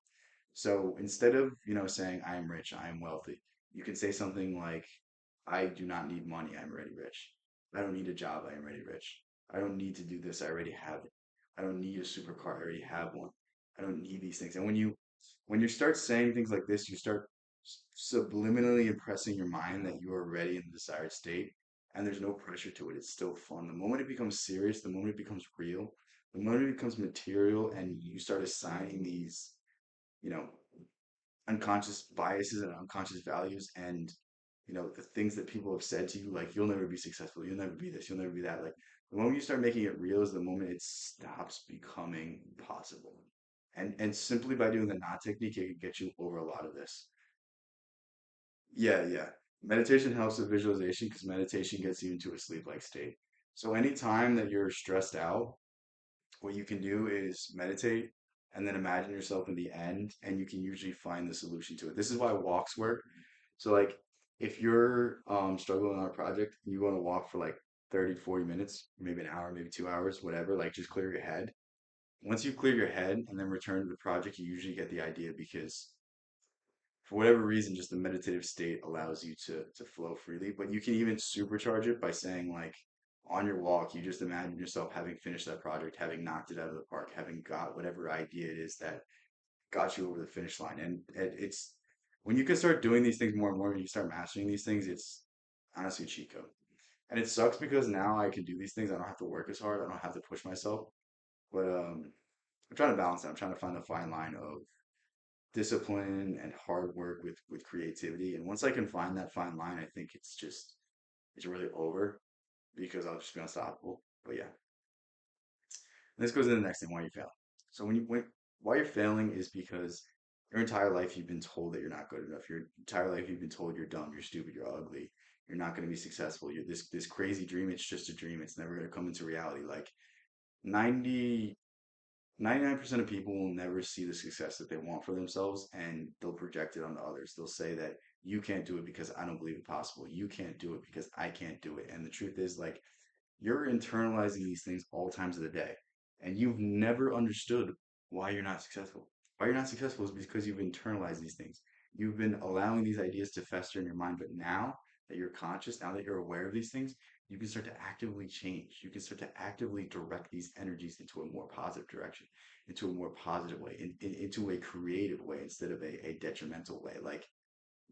So instead of, saying I am rich, I am wealthy, you can say something like, I do not need money, I'm already rich. I don't need a job, I am already rich. I don't need to do this, I already have it. I don't need a supercar, I already have one. I don't need these things. And when you start saying things like this, you start subliminally impressing your mind that you are already in the desired state, and there's no pressure to it. It's still fun. The moment it becomes serious, the moment it becomes real, the moment it becomes material, and you start assigning these you know, unconscious biases and unconscious values and, the things that people have said to you, like, you'll never be successful, you'll never be this, you'll never be that. Like, the moment you start making it real is the moment it stops becoming possible. And simply by doing the knot technique, it can get you over a lot of this. Yeah, yeah. Meditation helps with visualization because meditation gets you into a sleep-like state. So anytime that you're stressed out, what you can do is meditate and then imagine yourself in the end, and you can usually find the solution to it. This is why walks work. So, like, if you're struggling on a project, you want to walk for like 30, 40 minutes, maybe an hour, maybe 2 hours, whatever, like just clear your head. Once you clear your head and then return to the project, you usually get the idea because for whatever reason, just the meditative state allows you to flow freely. But you can even supercharge it by saying like on your walk, you just imagine yourself having finished that project, having knocked it out of the park, having got whatever idea it is that got you over the finish line. And it's when you can start doing these things more and more, when you start mastering these things, it's honestly a cheat code. And it sucks because now I can do these things. I don't have to work as hard. I don't have to push myself. But I'm trying to balance it. I'm trying to find the fine line of discipline and hard work with creativity. And once I can find that fine line, I think it's really over because I'll just be unstoppable. But yeah, and this goes into the next thing: why you fail. So why you're failing is because your entire life you've been told that you're not good enough. Your entire life you've been told you're dumb, you're stupid, you're ugly, you're not going to be successful. You're this crazy dream. It's just a dream. It's never going to come into reality. Like 90 99% of people will never see the success that they want for themselves, and they'll project it onto others. They'll say that you can't do it because I don't believe it possible. You can't do it because I can't do it. And the truth is, like, you're internalizing these things all times of the day, and you've never understood why you're not successful. Why you're not successful is because you've internalized these things. You've been allowing these ideas to fester in your mind, but now that you're conscious, now that you're aware of these things, you can start to actively change. You can start to actively direct these energies into a more positive direction, into a more positive way, into a creative way instead of a detrimental way. Like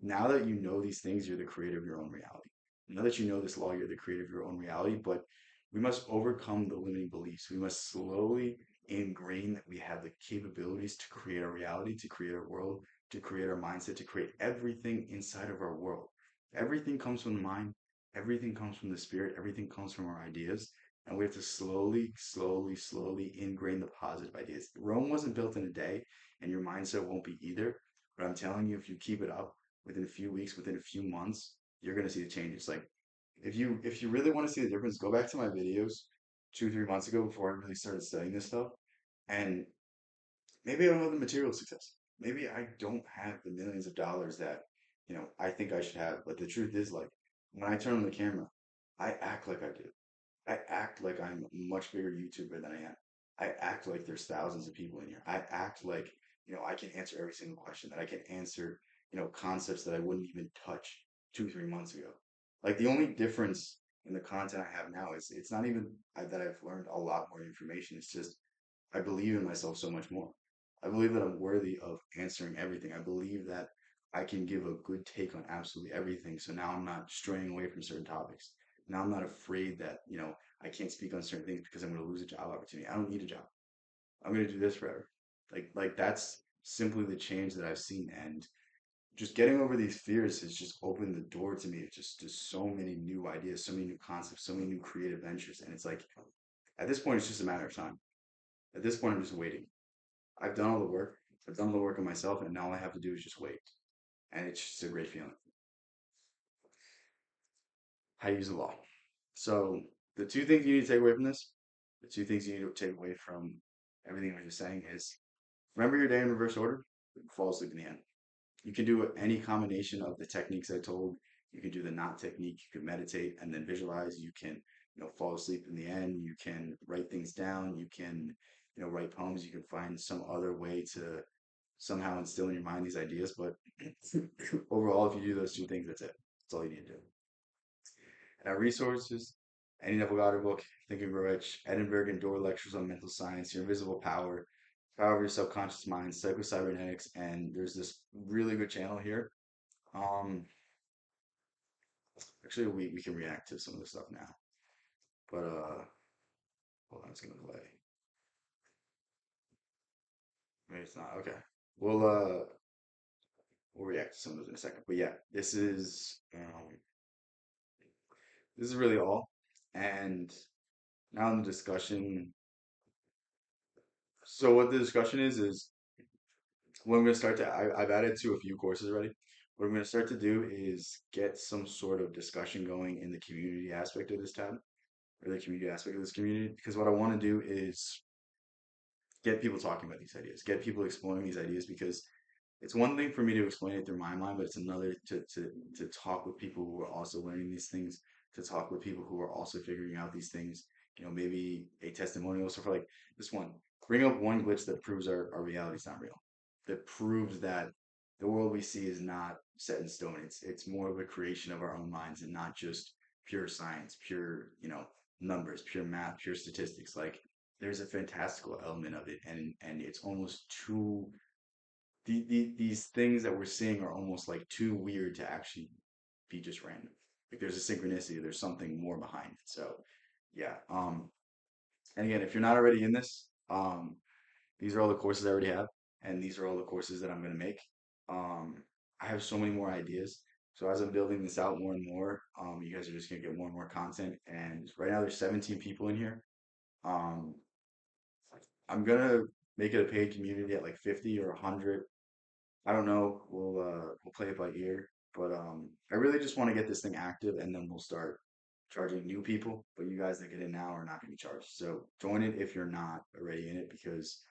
now that you know these things, you're the creator of your own reality. Now that you know this law, you're the creator of your own reality. But we must overcome the limiting beliefs. We must slowly ingrain that we have the capabilities to create our reality, to create our world, to create our mindset, to create everything inside of our world. Everything comes from the mind, everything comes from the spirit, everything comes from our ideas. And we have to slowly, slowly, slowly ingrain the positive ideas. Rome wasn't built in a day, and your mindset won't be either. But I'm telling you, if you keep it up, within a few weeks, within a few months, you're gonna see the changes. Like if you really want to see the difference, go back to my videos 2, 3 months ago before I really started studying this stuff. And maybe I don't have the material success. Maybe I don't have the millions of dollars that, I think I should have. But the truth is, like, when I turn on the camera, I act like I do. I act like I'm a much bigger YouTuber than I am. I act like there's thousands of people in here. I act like, I can answer every single question, that I can answer, concepts that I wouldn't even touch 2, 3 months ago. Like the only difference in the content I have now is it's not even that I've learned a lot more information. It's just I believe in myself so much more. I believe that I'm worthy of answering everything. I believe that I can give a good take on absolutely everything. So now I'm not straying away from certain topics. Now I'm not afraid that, I can't speak on certain things because I'm going to lose a job opportunity. I don't need a job. I'm going to do this forever. Like that's simply the change that I've seen. And just getting over these fears has just opened the door to me of just so many new ideas, so many new concepts, so many new creative ventures. And it's like, at this point, it's just a matter of time. At this point, I'm just waiting. I've done all the work. I've done all the work on myself, and now all I have to do is just wait. And it's just a great feeling. How to use the law. So the two things you need to take away from this, the two things you need to take away from everything I was just saying is remember your day in reverse order, fall asleep in the end. You can do any combination of the techniques I told. You can do the knot technique. You can meditate and then visualize. You can, fall asleep in the end. You can write things down. You can, write poems. You can find some other way to somehow instill in your mind these ideas. But overall, if you do those two things, that's it. That's all you need to do. And our resources, any Neville Goddard book, Think and Grow Rich, Edinburgh and Door lectures on mental science, Your Invisible Power, Power of Your Subconscious Mind, Psycho-Cybernetics, and there's this really good channel here. Um, Actually, we can react to some of this stuff now, but hold on, it's gonna play. Maybe it's not. Okay, we'll uh, we'll react to some of those in a second. But yeah, this is really all. And now in the discussion. So what the discussion is what I'm going to start to, I've added to a few courses already. What I'm going to start to do is get some sort of discussion going in the community aspect of this tab, or the community aspect of this community, because what I want to do is get people talking about these ideas, get people exploring these ideas, because it's one thing for me to explain it through my mind, but it's another to talk with people who are also learning these things, to talk with people who are also figuring out these things. Maybe a testimonial. So for like this one, bring up one glitch that proves our reality is not real. That proves that the world we see is not set in stone. It's more of a creation of our own minds and not just pure science, pure, numbers, pure math, pure statistics. Like there's a fantastical element of it, and it's almost too these things that we're seeing are almost like too weird to actually be just random. Like there's a synchronicity, there's something more behind it. So yeah. And again, if you're not already in this, these are all the courses I already have, and these are all the courses that I'm gonna make. Um, I have so many more ideas. So as I'm building this out more and more, you guys are just gonna get more and more content. And right now there's 17 people in here. Um, I'm gonna make it a paid community at like 50 or 100. I don't know. We'll play it by ear, but I really just want to get this thing active, and then we'll start charging new people. But you guys that get in now are not going to be charged. So join it if you're not already in it, because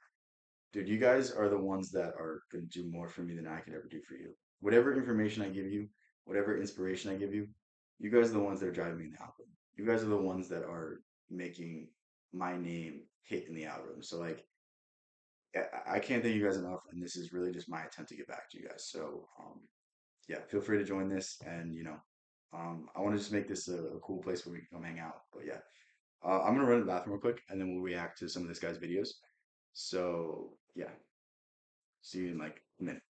dude, you guys are the ones that are going to do more for me than I could ever do for you. Whatever information I give you, whatever inspiration I give you, you guys are the ones that are driving me in the algorithm. you guys are the ones that are making my name hit in the algorithm. So like I can't thank you guys enough, and this is really just my attempt to get back to you guys. So yeah, feel free to join this, and I want to just make this a cool place where we can come hang out. But yeah, I'm gonna run to the bathroom real quick, and then we'll react to some of this guy's videos. So yeah, see you in like a minute.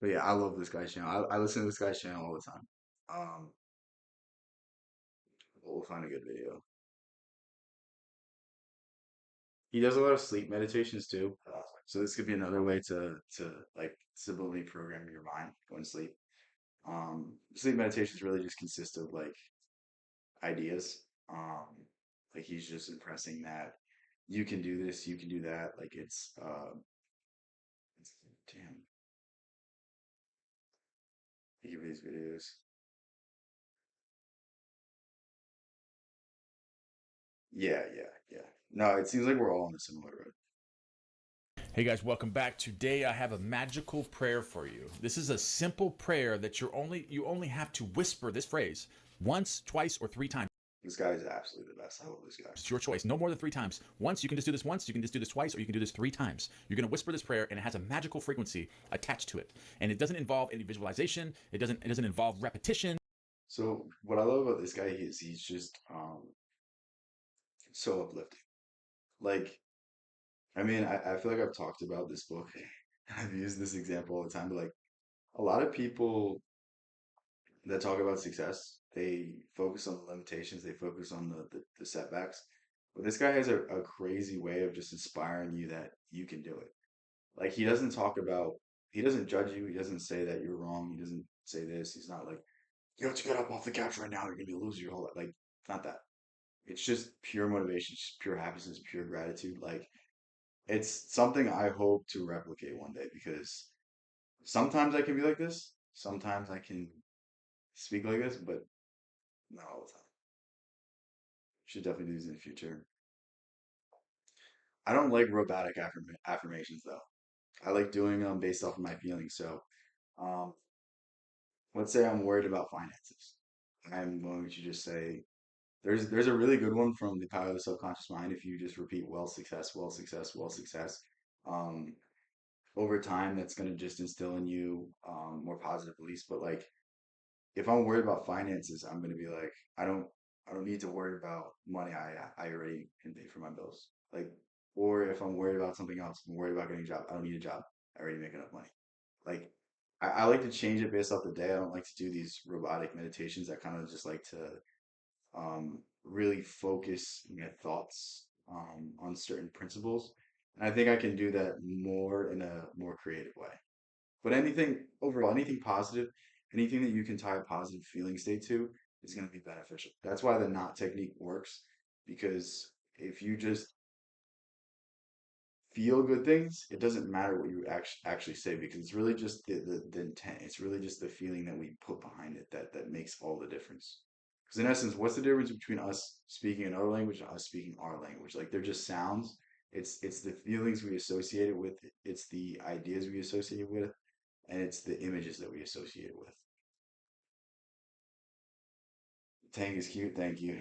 But yeah, I love this guy's channel. I listen to this guy's channel all the time. Um, we'll find a good video. He does a lot of sleep meditations too. So this could be another way to like subliminally program your mind going to sleep. Sleep meditations really just consist of like ideas. Like he's just impressing that you can do this, you can do that. Like it's damn. He give these videos. Yeah, yeah, yeah. No, it seems like we're all on a similar road. Hey guys, welcome back. Today I have a magical prayer for you. This is a simple prayer that you only have to whisper this phrase once, twice, or 3 times. This guy is absolutely the best. I love this guy. It's your choice. No more than 3 times. Once, you can just do this once, you can just do this twice, or you can do this 3 times. You're going to whisper this prayer and it has a magical frequency attached to it. And it doesn't involve any visualization. It doesn't involve repetition. So what I love about this guy is he's just so uplifting. Like, I mean, I feel like I've talked about this book. I've used this example all the time, but like a lot of people that talk about success, they focus on the limitations, they focus on the setbacks. But this guy has a crazy way of just inspiring you that you can do it. Like he doesn't talk about, he doesn't judge you, he doesn't say that you're wrong, he doesn't say this. He's not like, you have to get up off the couch right now, you're gonna be a loser your whole life. Like, it's not that. It's just pure motivation, just pure happiness, pure gratitude. Like it's something I hope to replicate one day because sometimes I can be like this, sometimes I can speak like this, but not all the time. Should definitely do these in the future. I don't like robotic affirmations though. I like doing them based off of my feelings. So, um, let's say I'm worried about finances. I'm going to just say there's a really good one from the power of the subconscious mind. If you just repeat well success, well success, well success, um, over time, that's going to just instill in you more positive beliefs. But like if I'm worried about finances, I'm going to be like, I don't need to worry about money. I already can pay for my bills. Like, or if I'm worried about something else, I'm worried about getting a job. I don't need a job. I already make enough money. Like, I like to change it based off the day. I don't like to do these robotic meditations. I kind of just like to really focus my thoughts on certain principles. And I think I can do that more in a more creative way. But anything overall, anything positive, anything that you can tie a positive feeling state to is going to be beneficial. That's why the knot technique works because if you just feel good things, it doesn't matter what you actually say because it's really just the intent. It's really just the feeling that we put behind it that makes all the difference. Because in essence, what's the difference between us speaking another language and us speaking our language? Like they're just sounds. It's the feelings we associate it with. It's the ideas we associate it with and it's the images that we associate it with. Tank is cute, thank you.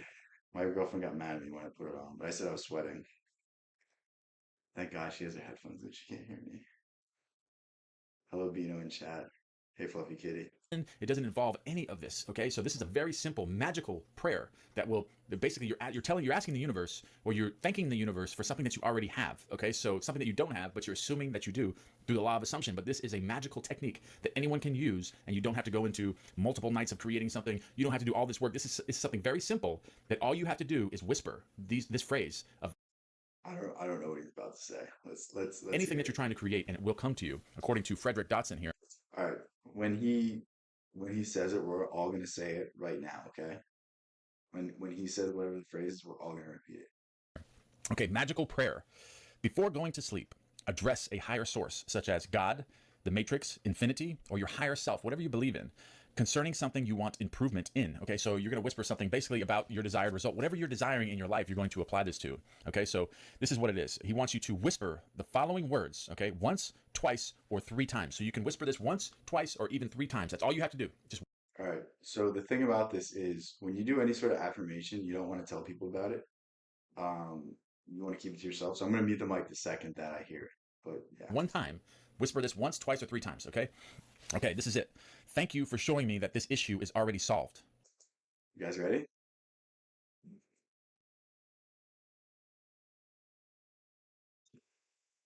My girlfriend got mad at me when I put it on, but I said I was sweating. Thank God she has her headphones in. She can't hear me. Hello, Bino in chat. Hey, Fluffy Kitty. It doesn't involve any of this. Okay, so this is a very simple, magical prayer that will basically you're asking the universe, or you're thanking the universe for something that you already have. Okay, so something that you don't have, but you're assuming that you do through the law of assumption. But this is a magical technique that anyone can use, and you don't have to go into multiple nights of creating something. You don't have to do all this work. This is something very simple that all you have to do is whisper this phrase of I don't know what he's about to say. Let's anything hear that you're it. trying to create, and it will come to you, according to Frederick Dotson here. All right. When he says it, we're all gonna say it right now, okay? When he says whatever the phrase is, we're all gonna repeat it. Okay, magical prayer. Before going to sleep, address a higher source, such as God, the matrix, infinity, or your higher self, whatever you believe in, concerning something you want improvement in. Okay, so you're going to whisper something basically about your desired result. Whatever you're desiring in your life, you're going to apply this to. Okay, so this is what it is. He wants you to whisper the following words, okay, once, twice, or 3 times. So you can whisper this once, twice, or even 3 times. That's all you have to do. Just All right. So the thing about this is when you do any sort of affirmation, you don't want to tell people about it. You want to keep it to yourself. So I'm gonna mute the mic the second that I hear it. But yeah. one time. Whisper this once, twice, or 3 times, okay? Okay, this is it. Thank you for showing me that this issue is already solved. You guys ready?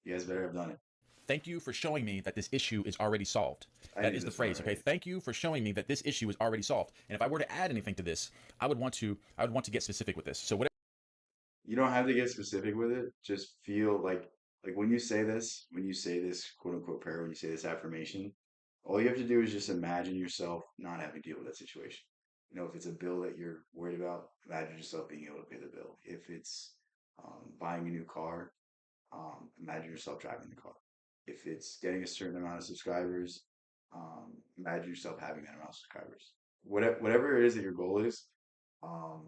You guys better have done it. Thank you for showing me that this issue is already solved. I That knew is the this one phrase, okay? already. Thank you for showing me that this issue is already solved. And if I were to add anything to this, I would want to get specific with this. So whatever You don't have to get specific with it. Just feel like when you say this quote unquote prayer, when you say this affirmation, all you have to do is just imagine yourself not having to deal with that situation. You know, if it's a bill that you're worried about, imagine yourself being able to pay the bill. If it's buying a new car, imagine yourself driving the car. If it's getting a certain amount of subscribers, imagine yourself having that amount of subscribers. Whatever it is that your goal is, um,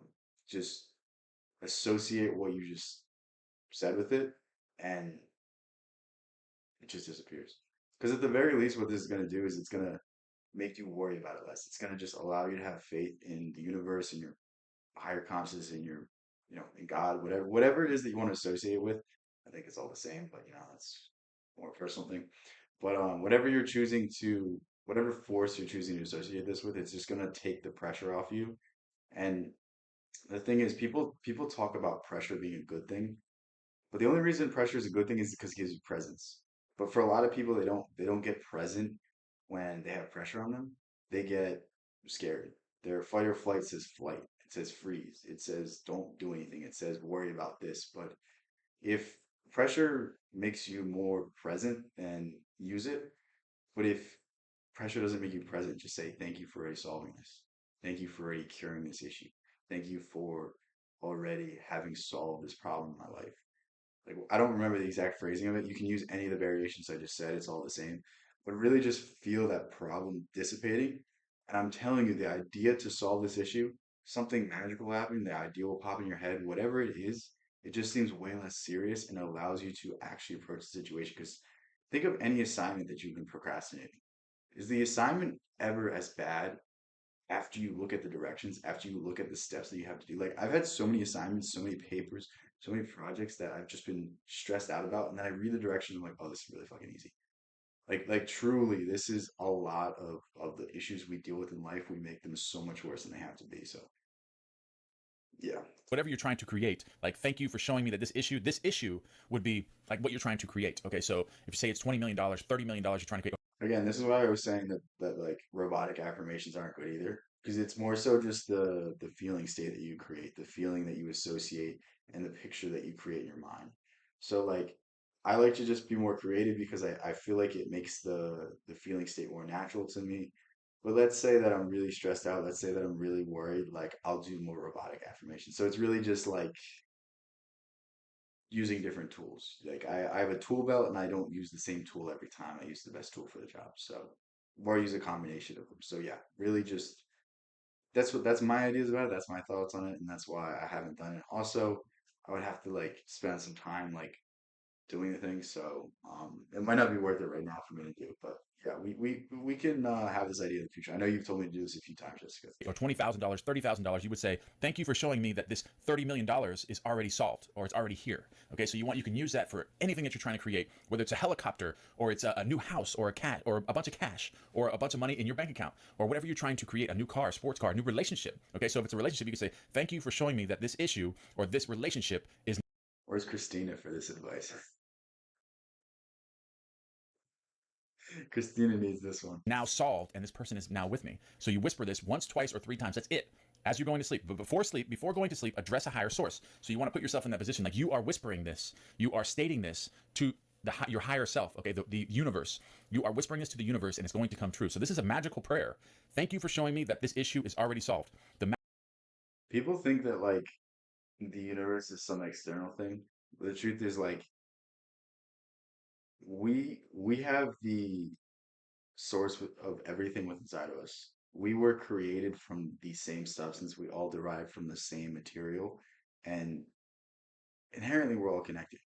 just associate what you just said with it, and it just disappears. Because at the very least, what this is going to do is it's going to make you worry about it less. It's going to just allow you to have faith in the universe and your higher consciousness and your, in God, whatever it is that you want to associate with. I think it's all the same, but that's more a personal thing. But whatever force you're choosing to associate this with, it's just going to take the pressure off you. And the thing is, people talk about pressure being a good thing, but the only reason pressure is a good thing is because it gives you presence. But for a lot of people, they don't get present when they have pressure on them. They get scared. Their fight or flight says flight. It says freeze. It says don't do anything. It says worry about this. But if pressure makes you more present, then use it. But if pressure doesn't make you present, just say thank you for already solving this. Thank you for already curing this issue. Thank you for already having solved this problem in my life. Like I don't remember the exact phrasing of it. You can use any of the variations I just said. It's all the same. But really just feel that problem dissipating. And I'm telling you, the idea to solve this issue, something magical happening, the idea will pop in your head, whatever it is, it just seems way less serious and allows you to actually approach the situation. Because think of any assignment that you've been procrastinating. Is the assignment ever as bad after you look at the directions, after you look at the steps that you have to do? Like I've had so many assignments, so many papers, so many projects that I've just been stressed out about, and then I read the directions. I'm like, oh, this is really fucking easy. Like truly, this is a lot of the issues we deal with in life. We make them so much worse than they have to be. So yeah, whatever you're trying to create, like thank you for showing me that this issue would be like what you're trying to create. Okay, so if you say it's $20 million, $30 million you're trying to create. again, this is why I was saying that like robotic affirmations aren't good either, because it's more so just the feeling state that you create, the feeling that you associate, and the picture that you create in your mind. So like I like to just be more creative because I feel like it makes the feeling state more natural to me. But let's say that I'm really stressed out, let's say that I'm really worried, like I'll do more robotic affirmations. So it's really just like using different tools. Like I have a tool belt and I don't use the same tool every time. I use the best tool for the job. So or I use a combination of them. So yeah, really just that's my ideas about it. That's my thoughts on it, and that's why I haven't done it. Also, I would have to like spend some time like doing the thing. So it might not be worth it right now for me to do, but yeah, we can have this idea in the future. I know you've told me to do this a few times, Jessica. or $20,000, $30,000, you would say, thank you for showing me that this $30 million is already solved or it's already here. Okay, so you can use that for anything that you're trying to create, whether it's a helicopter or it's a new house or a cat or a bunch of cash or a bunch of money in your bank account or whatever you're trying to create, a new car, a sports car, a new relationship. Okay, so if it's a relationship, you can say, thank you for showing me that this issue or this relationship is Where's Christina for this advice? Christina needs this one. now solved and this person is now with me. So you whisper this once, twice, or 3 times. That's it. As you're going to sleep. But before going to sleep, address a higher source. So you want to put yourself in that position. Like you are whispering this. You are stating this to your higher self, okay, the universe. You are whispering this to the universe and it's going to come true. So this is a magical prayer. Thank you for showing me that this issue is already solved. People think that like the universe is some external thing. But the truth is like we have the source of everything within inside of us. We were created from the same substance. We all derive from the same material, and inherently we're all connected.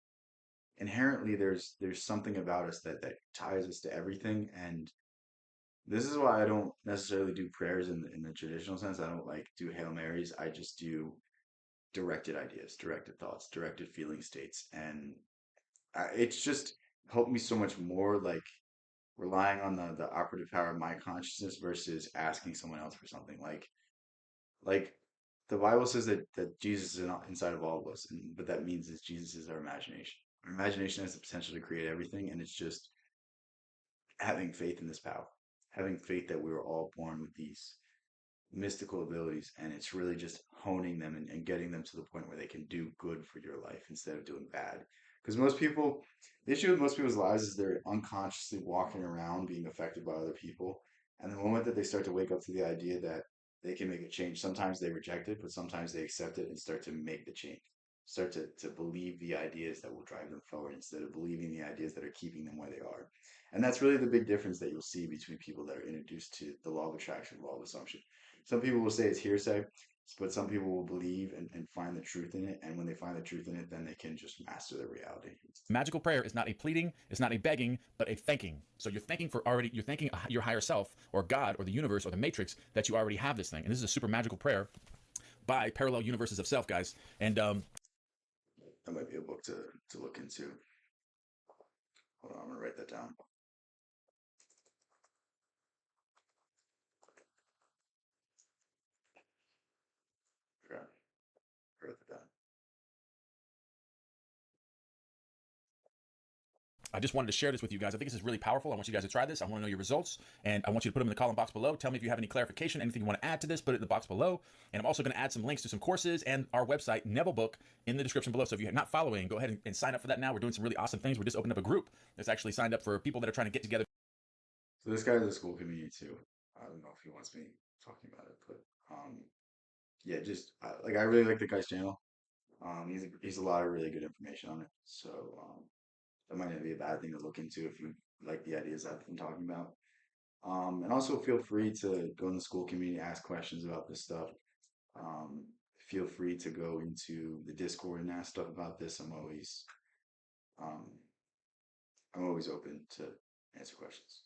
Inherently, there's something about us that ties us to everything. And this is why I don't necessarily do prayers in the traditional sense. I don't like do Hail Marys. I just do directed ideas, directed thoughts, directed feeling states, and it's just helped me so much more. Like relying on the operative power of my consciousness versus asking someone else for something. Like the Bible says that Jesus is inside of all of us, and what that means is Jesus is our imagination. Our imagination has the potential to create everything, and it's just having faith in this power, having faith that we were all born with these mystical abilities, and it's really just honing them and getting them to the point where they can do good for your life instead of doing bad. Because most people, the issue with most people's lives is they're unconsciously walking around being affected by other people. And the moment that they start to wake up to the idea that they can make a change, sometimes they reject it, but sometimes they accept it and start to make the change. Start to believe the ideas that will drive them forward instead of believing the ideas that are keeping them where they are. And that's really the big difference that you'll see between people that are introduced to the law of attraction, law of assumption. Some people will say it's hearsay, but some people will believe and find the truth in it. And when they find the truth in it, then they can just master their reality. Magical prayer is not a pleading, it's not a begging, but a thanking. So you're thanking your higher self or God or the universe or the matrix that you already have this thing. And this is a super magical prayer by Parallel Universes of Self, guys. And That might be a book to look into. Hold on, I'm gonna write that down. Forgot. Wrote that down. I just wanted to share this with you guys. I think this is really powerful. I want you guys to try this. I want to know your results, and I want you to put them in the comment box below. Tell me if you have any clarification, anything you want to add to this, put it in the box below. And I'm also going to add some links to some courses and our website, Neville Book, in the description below. So if you're not following, go ahead and sign up for that now. We're doing some really awesome things. We just opened up a group that's actually signed up for people that are trying to get together. So this guy's a school community too. I don't know if he wants me talking about it, but yeah, just like I really like the guy's channel. He's a lot of really good information on it. So that might not be a bad thing to look into if you like the ideas I've been talking about. And also feel free to go in the school community, ask questions about this stuff. Um, Feel free to go into the Discord and ask stuff about this. Um, I'm always open to answer questions.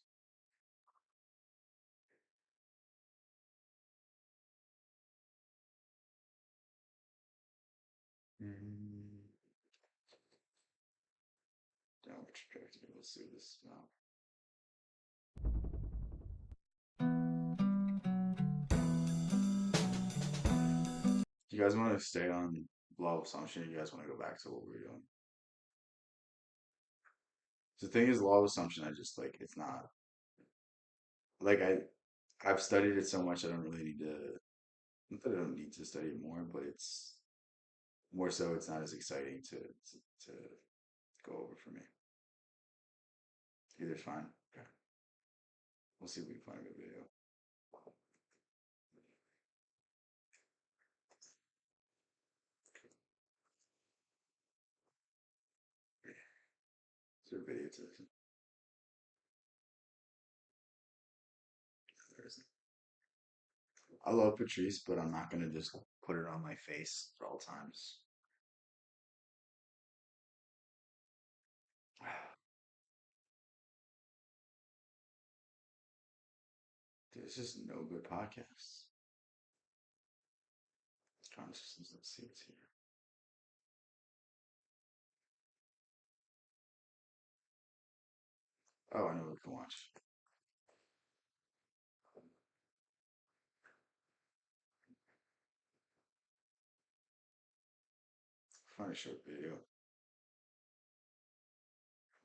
Mm, downward trajectory. Let's do this now. Do you guys want to stay on law of assumption? Or you guys want to go back to what we were doing? The thing is, law of assumption. I just like it's not like I've studied it so much. I don't really need to. Not that I don't need to study it more, but it's more so. It's not as exciting to go over for me. Either's fine. Okay. We'll see if we can find a good video. Is there a video to this? There isn't. I love Patrice, but I'm not gonna just put it on my face for all times. There's just no good podcasts. Consciousness, let's see what's here. Oh, I know what we can watch. Find a short video.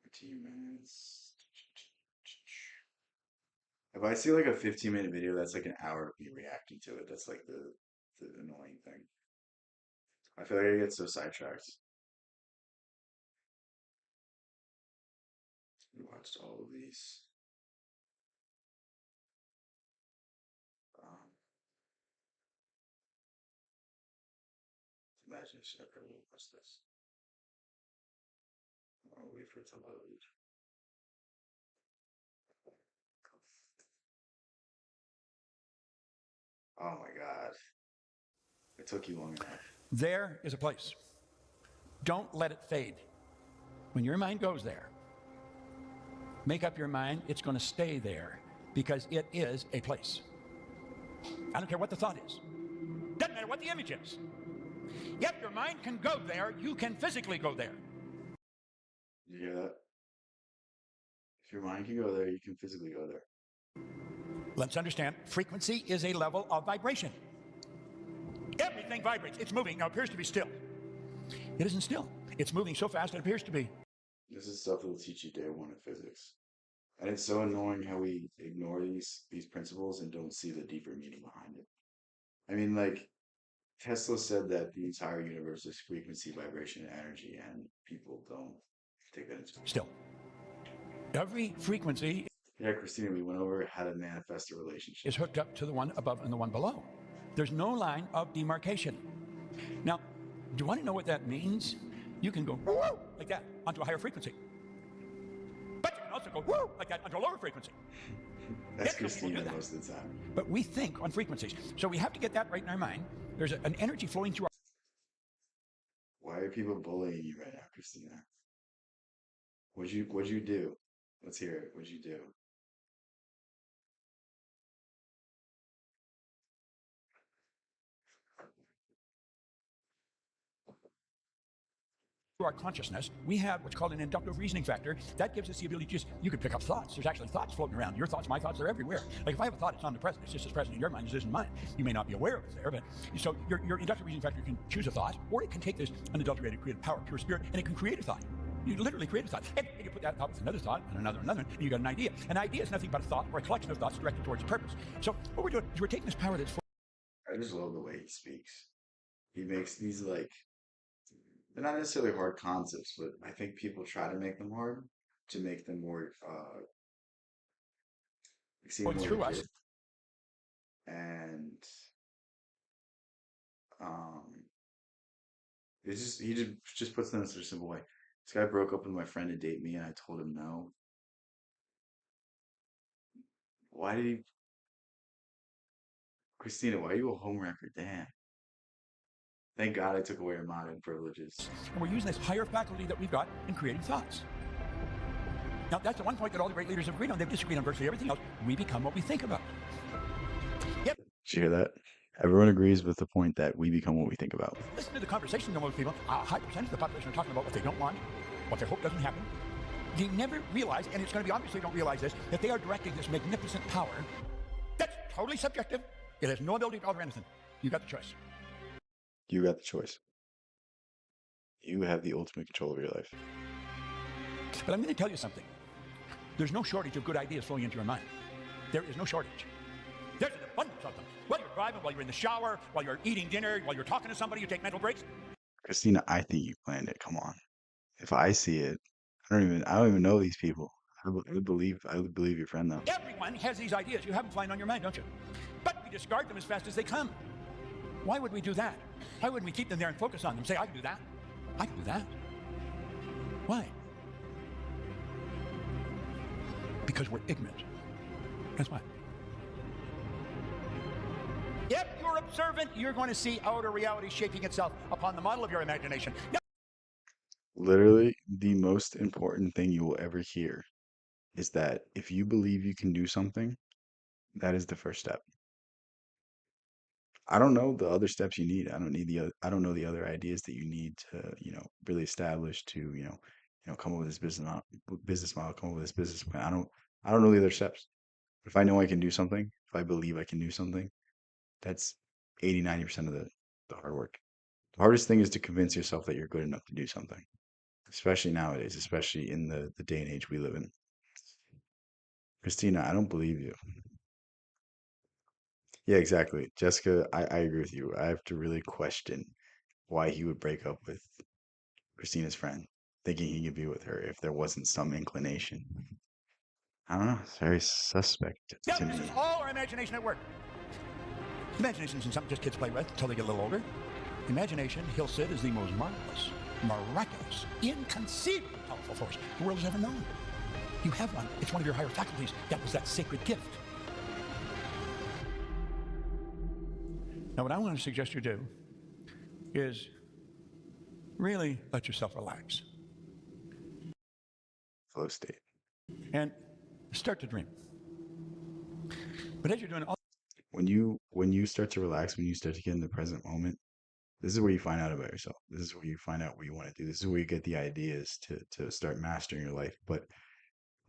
15 minutes. If I see like a 15-minute video, that's like an hour of me reacting to it. That's like the annoying thing. I feel like I get so sidetracked. We watched all of these. Um, imagine if I really watch this. I'll wait for it to load. Oh my God. It took you long enough. There is a place. Don't let it fade. When your mind goes there, make up your mind it's going to stay there because it is a place. I don't care what the thought is. Doesn't matter what the image is. If your mind can go there, you can physically go there. You hear that? If your mind can go there, you can physically go there. Let's understand, frequency is a level of vibration. Everything vibrates. It's moving. Now, it appears to be still. It isn't still. It's moving so fast it appears to be. This is stuff that'll teach you day one of physics. And it's so annoying how we ignore these principles and don't see the deeper meaning behind it. I mean, like, Tesla said that the entire universe is frequency, vibration, and energy, and people don't take that into account. Still. Every frequency Yeah, Christina, we went over how to manifest a relationship. is hooked up to the one above and the one below. There's no line of demarcation. Now, do you want to know what that means? You can go woo like that onto a higher frequency. But you can also go woo like that onto a lower frequency. That's Yet some people Christina do that. most of the time. But we think on frequencies. So we have to get that right in our mind. There's an energy flowing through our... Why are people bullying you right now, Christina? What'd you do? Let's hear it. What'd you do? our consciousness, we have what's called an inductive reasoning factor. That gives us the ability to just, you can pick up thoughts. There's actually thoughts floating around. Your thoughts, my thoughts, they're everywhere. Like if I have a thought, it's omnipresent. It's just as present in your mind as it is in mine. You may not be aware of it's there, but so your inductive reasoning factor can choose a thought, or it can take this unadulterated creative power, pure spirit, and it can create a thought. You literally create a thought. And you put that thought with another thought, and another, and you got an idea. An idea is nothing but a thought or a collection of thoughts directed towards a purpose. So what we're doing is we're taking this power that's... I just love the way he speaks. He makes these like, they're not necessarily hard concepts, but I think people try to make them hard to make them more seem more through us. legit. And it's just he just puts them in such a simple way. This guy broke up with my friend to date me, and I told him no. Why did he? Christina, why are you a homewrecker? Damn. Thank God I took away your modern privileges. And we're using this higher faculty that we've got in creating thoughts. Now, that's the one point that all the great leaders have agreed on. They've disagreed on virtually everything else. We become what we think about. Yep. Did you hear that? Everyone agrees with the point that we become what we think about. Listen to the conversations of most people. A high percentage of the population are talking about what they don't want, what they hope doesn't happen. They never realize, and it's going to be obvious they don't realize this, that they are directing this magnificent power that's totally subjective. It has no ability to alter anything. You got the choice. You got the choice. You have the ultimate control of your life. But I'm going to tell you something. There's no shortage of good ideas flowing into your mind. There is no shortage. There's an abundance of them. While you're driving, while you're in the shower, while you're eating dinner, while you're talking to somebody, you take mental breaks. Christina, I think you planned it. Come on. If I see it, I don't even know these people. I would believe your friend though. Everyone has these ideas. You have them flying on your mind, don't you? But we discard them as fast as they come. Why would we do that? Why wouldn't we keep them there and focus on them? Say, I can do that. I can do that. Why? Because we're ignorant. That's why. If you're observant, you're going to see outer reality shaping itself upon the model of your imagination. Now, Literally, the most important thing you will ever hear is that if you believe you can do something, that is the first step. I don't know the other steps you need. I don't need I don't know the other ideas that you need to, really establish to, come up with this business model, come up with this business plan. I don't know the other steps. If I know I can do something, if I believe I can do something, that's 80, 90% of the hard work. The hardest thing is to convince yourself that you're good enough to do something, especially nowadays, especially in the day and age we live in. Christina, I don't believe you. Yeah, exactly. Jessica, I agree with you. I have to really question why he would break up with Christina's friend, thinking he could be with her if there wasn't some inclination. I don't know. It's very suspect Yeah, to this is me. all our imagination at work. Imagination isn't something just kids play with until they get a little older. Imagination, he'll say, is the most marvelous, miraculous, inconceivably powerful force the world has ever known. You have one. It's one of your higher faculties. That was that sacred gift. Now, what I want to suggest you do is really let yourself relax Flow state. and start to dream. But as you're doing all When you start to relax, when you start to get in the present moment, this is where you find out about yourself. This is where you find out what you want to do. This is where you get the ideas to start mastering your life. But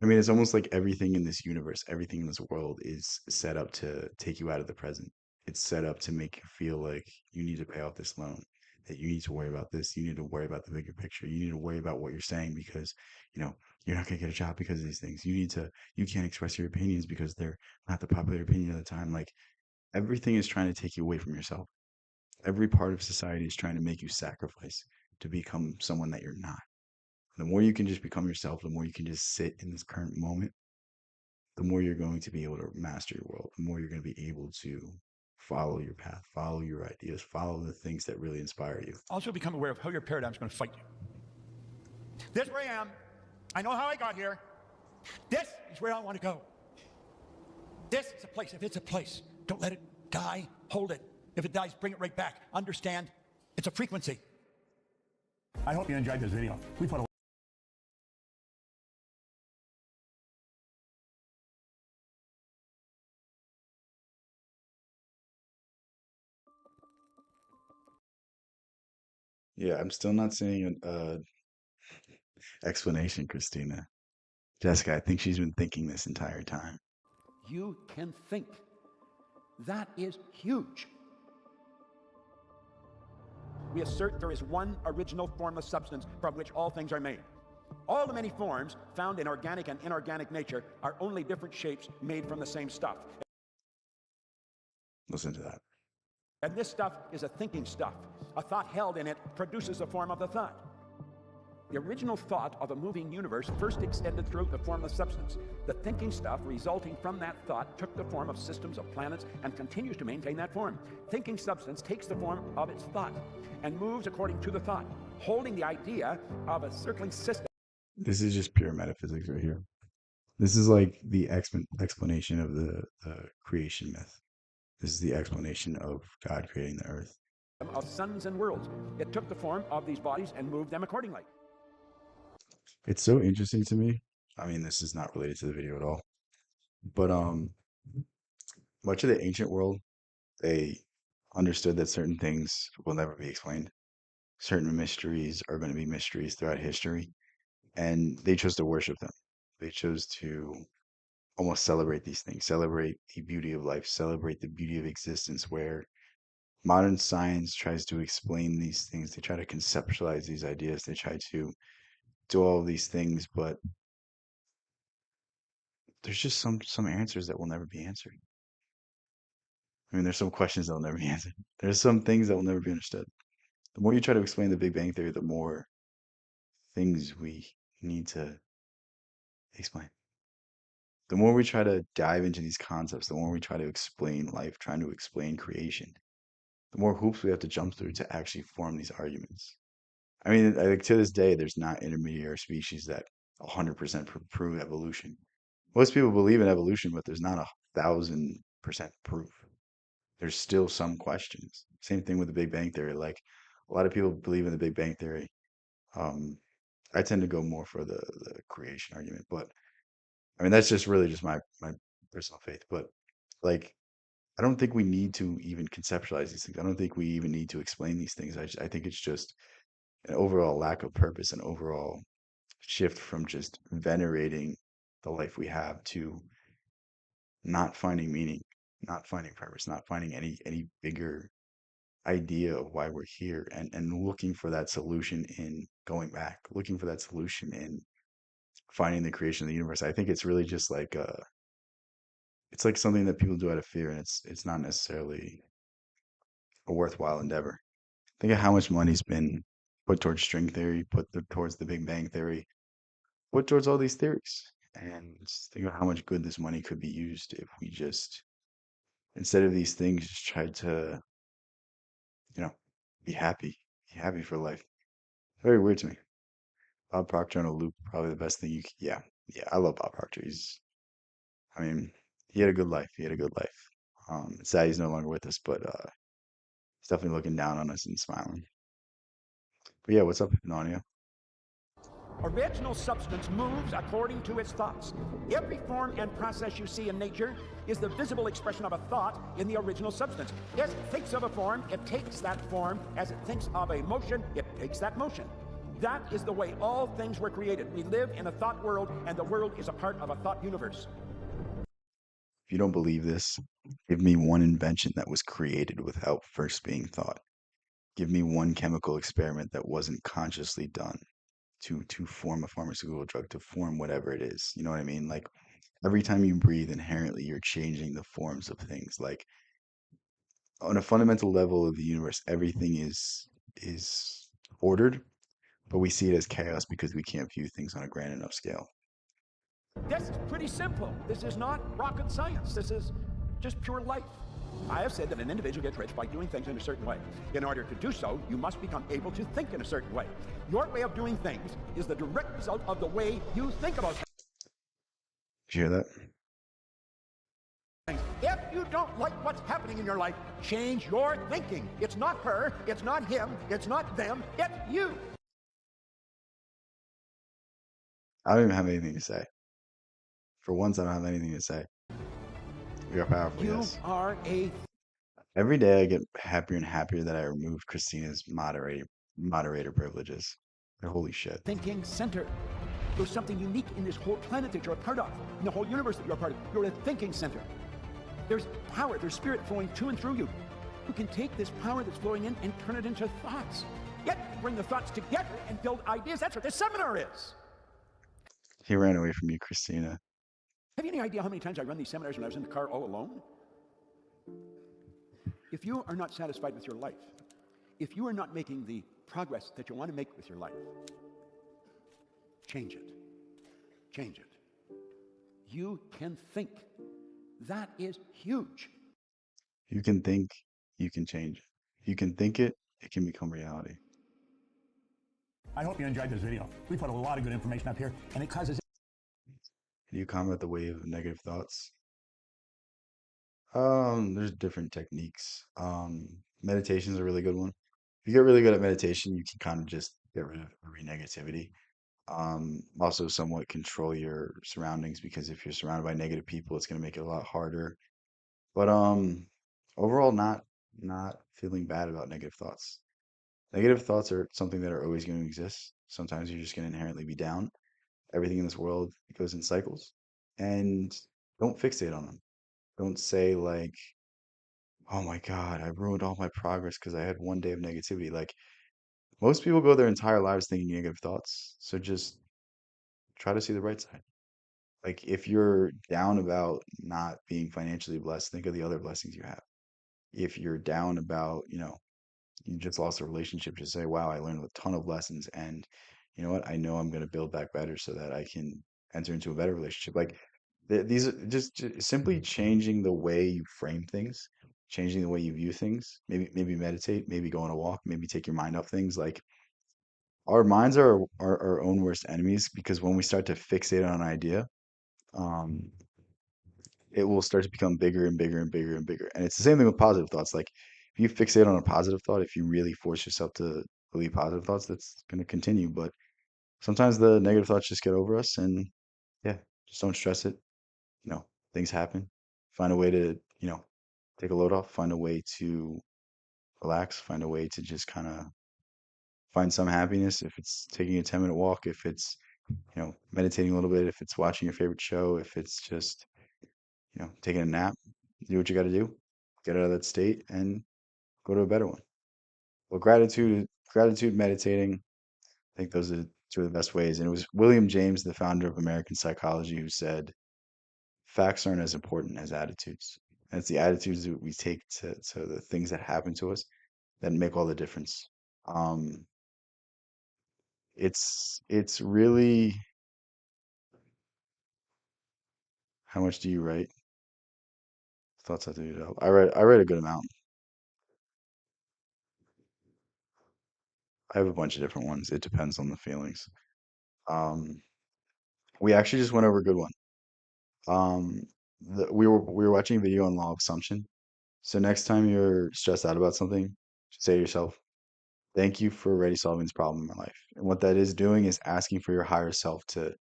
I mean, it's almost like everything in this universe, everything in this world is set up to take you out of the present. It's set up to make you feel like you need to pay off this loan, that you need to worry about this. You need to worry about the bigger picture. You need to worry about what you're saying because, you know, you're not going to get a job because of these things. You can't express your opinions because they're not the popular opinion of the time. Like everything is trying to take you away from yourself. Every part of society is trying to make you sacrifice to become someone that you're not. The more you can just become yourself, the more you can just sit in this current moment, the more you're going to be able to master your world, the more you're going to be able to follow your path, follow your ideas, follow the things that really inspire you. also become aware of how your paradigm is going to fight you. This is where I am. I know how I got here. This is where I want to go. This is a place. If it's a place, don't let it die. Hold it. If it dies, bring it right back. Understand, it's a frequency. I hope you enjoyed this video. We put a Yeah, I'm still not seeing an explanation, Christina. Jessica, I think she's been thinking this entire time. You can think. That is huge. We assert there is one original formless substance from which all things are made. All the many forms found in organic and inorganic nature are only different shapes made from the same stuff. Listen to that. And this stuff is a thinking stuff. A thought held in it produces the form of the thought. The original thought of a moving universe first extended throughout the formless substance. The thinking stuff resulting from that thought took the form of systems of planets and continues to maintain that form. Thinking substance takes the form of its thought and moves according to the thought, holding the idea of a circling system. This is just pure metaphysics right here. This is like the explanation of the creation myth. This is the explanation of God creating the earth. Of suns and worlds. It took the form of these bodies and moved them accordingly. It's so interesting to me. I mean, this is not related to the video at all. But much of the ancient world, they understood that certain things will never be explained. Certain mysteries are going to be mysteries throughout history, and they chose to worship them. They chose to almost celebrate these things, celebrate the beauty of life, celebrate the beauty of existence, where modern science tries to explain these things. They try to conceptualize these ideas. They try to do all of these things, but there's just some answers that will never be answered. I mean, there's some questions that will never be answered. There's some things that will never be understood. The more you try to explain the Big Bang Theory, the more things we need to explain. The more we try to dive into these concepts, the more we try to explain life, trying to explain creation, the more hoops we have to jump through to actually form these arguments. I mean, like to this day, there's not intermediary species that 100% prove evolution. Most people believe in evolution, but there's not 1,000% proof. There's still some questions. Same thing with the Big Bang Theory. Like a lot of people believe in the Big Bang Theory. I tend to go more for the creation argument, but I mean that's just really just my personal faith. But like I don't think we need to even conceptualize these things. I don't think we even need to explain these things. I think it's just an overall lack of purpose, an overall shift from just venerating the life we have to not finding meaning, not finding purpose, not finding any bigger idea of why we're here, and looking for that solution in going back, looking for that solution in finding the creation of the universe. I think it's really just like it's like something that people do out of fear, and it's not necessarily a worthwhile endeavor. Think of how much money's been put towards string theory, towards the Big Bang theory, put towards all these theories. And just think of how much good this money could be used if we just, instead of these things, just tried to, you know, be happy for life. Very weird to me. Bob Proctor on a loop, probably the best thing you could, yeah, yeah, I love Bob Proctor. I mean, he had a good life. He had a good life. It's sad he's no longer with us, but he's definitely looking down on us and smiling. But yeah, what's up, Nadia? Original substance moves according to its thoughts. Every form and process you see in nature is the visible expression of a thought in the original substance. As it thinks of a form, it takes that form. As it thinks of a motion, it takes that motion. That is the way all things were created. We live in a thought world, and the world is a part of a thought universe. If you don't believe this, give me one invention that was created without first being thought. Give me one chemical experiment that wasn't consciously done to form a pharmaceutical drug, to form whatever it is. You know what I mean? Like every time you breathe, inherently you're changing the forms of things. Like on a fundamental level of the universe, everything is ordered, but we see it as chaos because we can't view things on a grand enough scale. This is pretty simple. This is not rocket science. This is just pure life. I have said that an individual gets rich by doing things in a certain way. In order to do so, you must become able to think in a certain way. Your way of doing things is the direct result of the way you think about Did you hear that? things. If you don't like what's happening in your life, change your thinking. It's not her, it's not him, it's not them, it's you. I don't even have anything to say. For once, I don't have anything to say. We are powerful, You yes. are a Every day I get happier and happier that I removed Christina's moderator privileges. Holy shit. thinking center. There's something unique in this whole planet that you're a part of, in the whole universe that you're a part of. You're a thinking center. There's power, there's spirit flowing to and through you. You can take this power that's flowing in and turn it into thoughts. Yet bring the thoughts together and build ideas. That's what this seminar is. He ran away from you, Christina. Have you any idea how many times I run these seminars when I was in the car all alone? If you are not satisfied with your life, if you are not making the progress that you want to make with your life, change it. Change it. You can think. That is huge. You can think, you can change it. You can think it, it can become reality. I hope you enjoyed this video. We put a lot of good information up here, and it causes Can you combat the wave of negative thoughts? There's different techniques. Meditation is a really good one. If you get really good at meditation, you can kind of just get rid of every negativity. Also somewhat control your surroundings because if you're surrounded by negative people, it's going to make it a lot harder. But overall, not feeling bad about negative thoughts. Negative thoughts are something that are always going to exist. Sometimes you're just going to inherently be down. Everything in this world goes in cycles, and don't fixate on them. Don't say like, "Oh my God, I ruined all my progress because I had one day of negativity." Like most people go their entire lives thinking negative thoughts. So just try to see the right side. Like if you're down about not being financially blessed, think of the other blessings you have. If you're down about, you just lost a relationship, just say, wow, I learned a ton of lessons and you know what? I know I'm going to build back better so that I can enter into a better relationship. Like these are just simply changing the way you frame things, changing the way you view things. Maybe meditate, maybe go on a walk, maybe take your mind off things. Like our minds are our own worst enemies because when we start to fixate on an idea, um, it will start to become bigger and bigger and bigger and bigger. And it's the same thing with positive thoughts. Like if you fixate on a positive thought, if you really force yourself to believe positive thoughts, that's going to continue. But sometimes the negative thoughts just get over us, and yeah, just don't stress it. You know, things happen. Find a way to, take a load off, find a way to relax, find a way to just kind of find some happiness. If it's taking a 10-minute walk, if it's, meditating a little bit, if it's watching your favorite show, if it's just, taking a nap, do what you got to do, get out of that state and go to a better one. Well, gratitude, meditating, I think those are two of the best ways. And it was William James, the founder of American psychology, who said, facts aren't as important as attitudes. And it's the attitudes that we take to the things that happen to us that make all the difference. Um, it's really, how much do you write? Thoughts have to be developed. I read a good amount. I have a bunch of different ones. It depends on the feelings. Um, we actually just went over a good one. Um, we were watching a video on law of assumption. So next time you're stressed out about something, say to yourself, "Thank you for already solving this problem in my life." And what that is doing is asking for your higher self to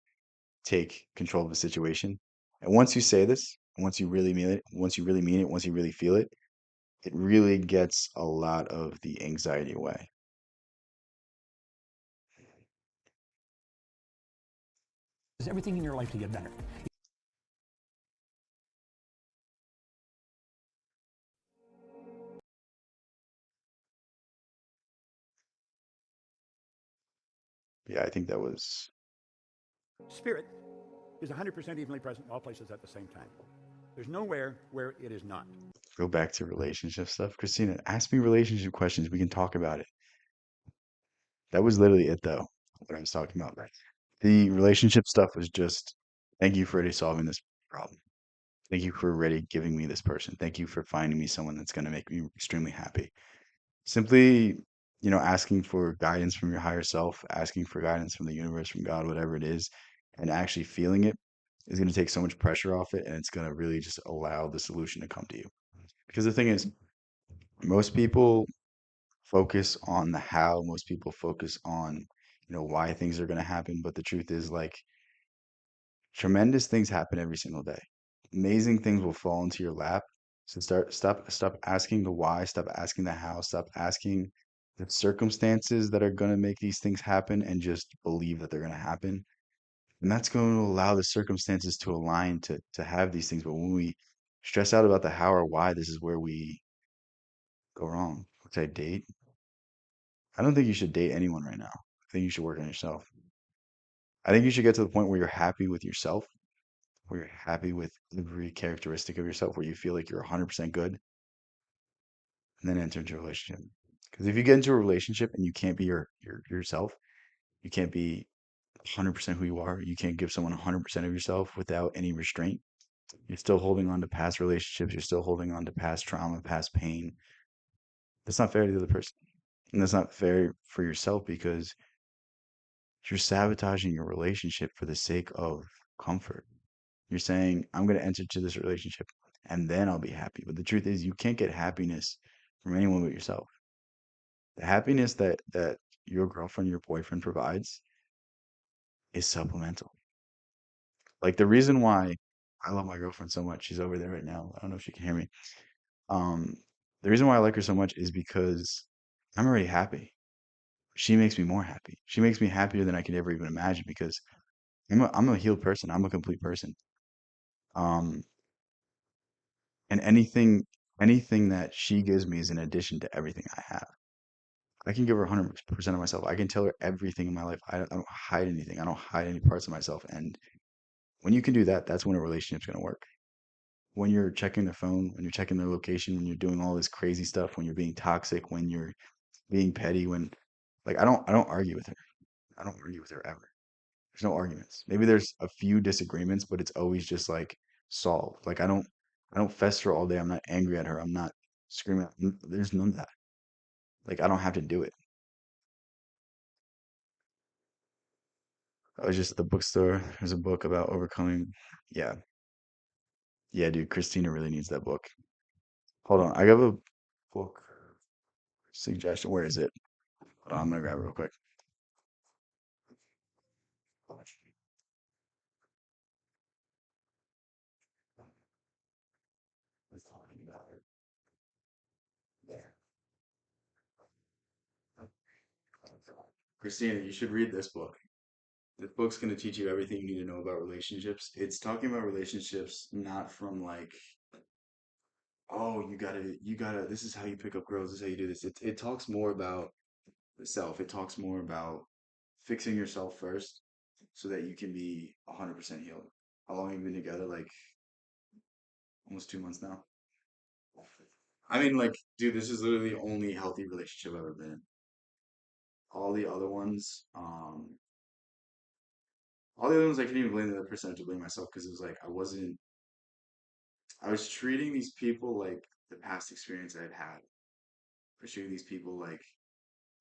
take control of the situation. And once you say this, once you really mean it, once you really mean it, once you really feel it, it really gets a lot of the anxiety away. Everything in your life to get better. Yeah, I think that was Spirit is 100% evenly present in all places at the same time. There's nowhere where it is not. go back to relationship stuff. Christina, ask me relationship questions. We can talk about it. That was literally it, though, what I was talking about. Right. The relationship stuff was just, thank you for already solving this problem. Thank you for already giving me this person. Thank you for finding me someone that's going to make me extremely happy. Simply, asking for guidance from your higher self, asking for guidance from the universe, from God, whatever it is, and actually feeling it is going to take so much pressure off it, and it's going to really just allow the solution to come to you. Because the thing is, most people focus on the how, most people focus on, why things are going to happen, but the truth is, like, tremendous things happen every single day. Amazing things will fall into your lap. So stop asking the why, stop asking the how, stop asking the circumstances that are going to make these things happen, and just believe that they're going to happen. And that's going to allow the circumstances to align to have these things. But when we stress out about the how or why, this is where we go wrong. Which I date. I don't think you should date anyone right now. I think you should work on yourself. I think you should get to the point where you're happy with yourself, where you're happy with every characteristic of yourself, where you feel like you're 100% good, and then enter into a relationship. Because if you get into a relationship and you can't be yourself, you can't be 100% who you are, you can't give someone 100% of yourself without any restraint. You're still holding on to past relationships, you're still holding on to past trauma, past pain. That's not fair to the other person. And that's not fair for yourself because you're sabotaging your relationship for the sake of comfort. You're saying, I'm going to enter into this relationship and then I'll be happy. But the truth is, you can't get happiness from anyone but yourself. The happiness that your girlfriend, your boyfriend provides is supplemental. Like the reason why I love my girlfriend so much, she's over there right now. I don't know if she can hear me. Um, the reason why I like her so much is because I'm already happy. She makes me more happy. She makes me happier than I could ever even imagine because I'm a healed person. I'm a complete person. Um, and anything that she gives me is in addition to everything I have. I can give her 100% of myself. I can tell her everything in my life. I don't hide anything. I don't hide any parts of myself. And when you can do that, that's when a relationship's going to work. When you're checking their phone, when you're checking their location, when you're doing all this crazy stuff, when you're being toxic, when you're being petty, when like I don't argue with her. I don't argue with her ever. There's no arguments. Maybe there's a few disagreements, but it's always just like solved. Like I don't fester all day. I'm not angry at her. I'm not screaming. There's none of that. Like I don't have to do it. I was just at the bookstore. There's a book about overcoming. Yeah. Yeah, dude. Christina really needs that book. Hold on. I got a book suggestion. Where is it? Hold on, I'm gonna grab it real quick. Was talking about it there. Christina, you should read this book. This book's going to teach you everything you need to know about relationships. It's talking about relationships not from like, oh, this is how you pick up girls, this is how you do this. It talks more about the self. It talks more about fixing yourself first so that you can be 100% healed. How long have you been together? Like almost 2 months now. I mean, like, dude, this is literally the only healthy relationship I've ever been in. All the other ones, all the other ones, I can't even blame the other person. I have to blame myself because it was like I was treating these people like the past experience I'd had. I was treating these people like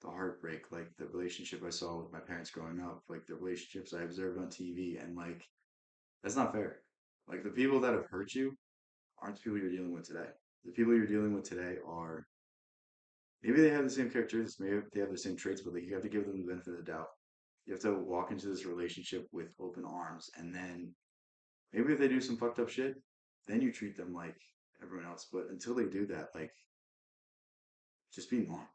the heartbreak, like the relationship I saw with my parents growing up, like the relationships I observed on TV, and like that's not fair. Like the people that have hurt you aren't the people you're dealing with today. The people you're dealing with today are maybe they have the same characteristics, maybe they have the same traits, but like you have to give them the benefit of the doubt. You have to walk into this relationship with open arms, and then maybe if they do some fucked up shit, then you treat them like everyone else. But until they do that, like just be normal.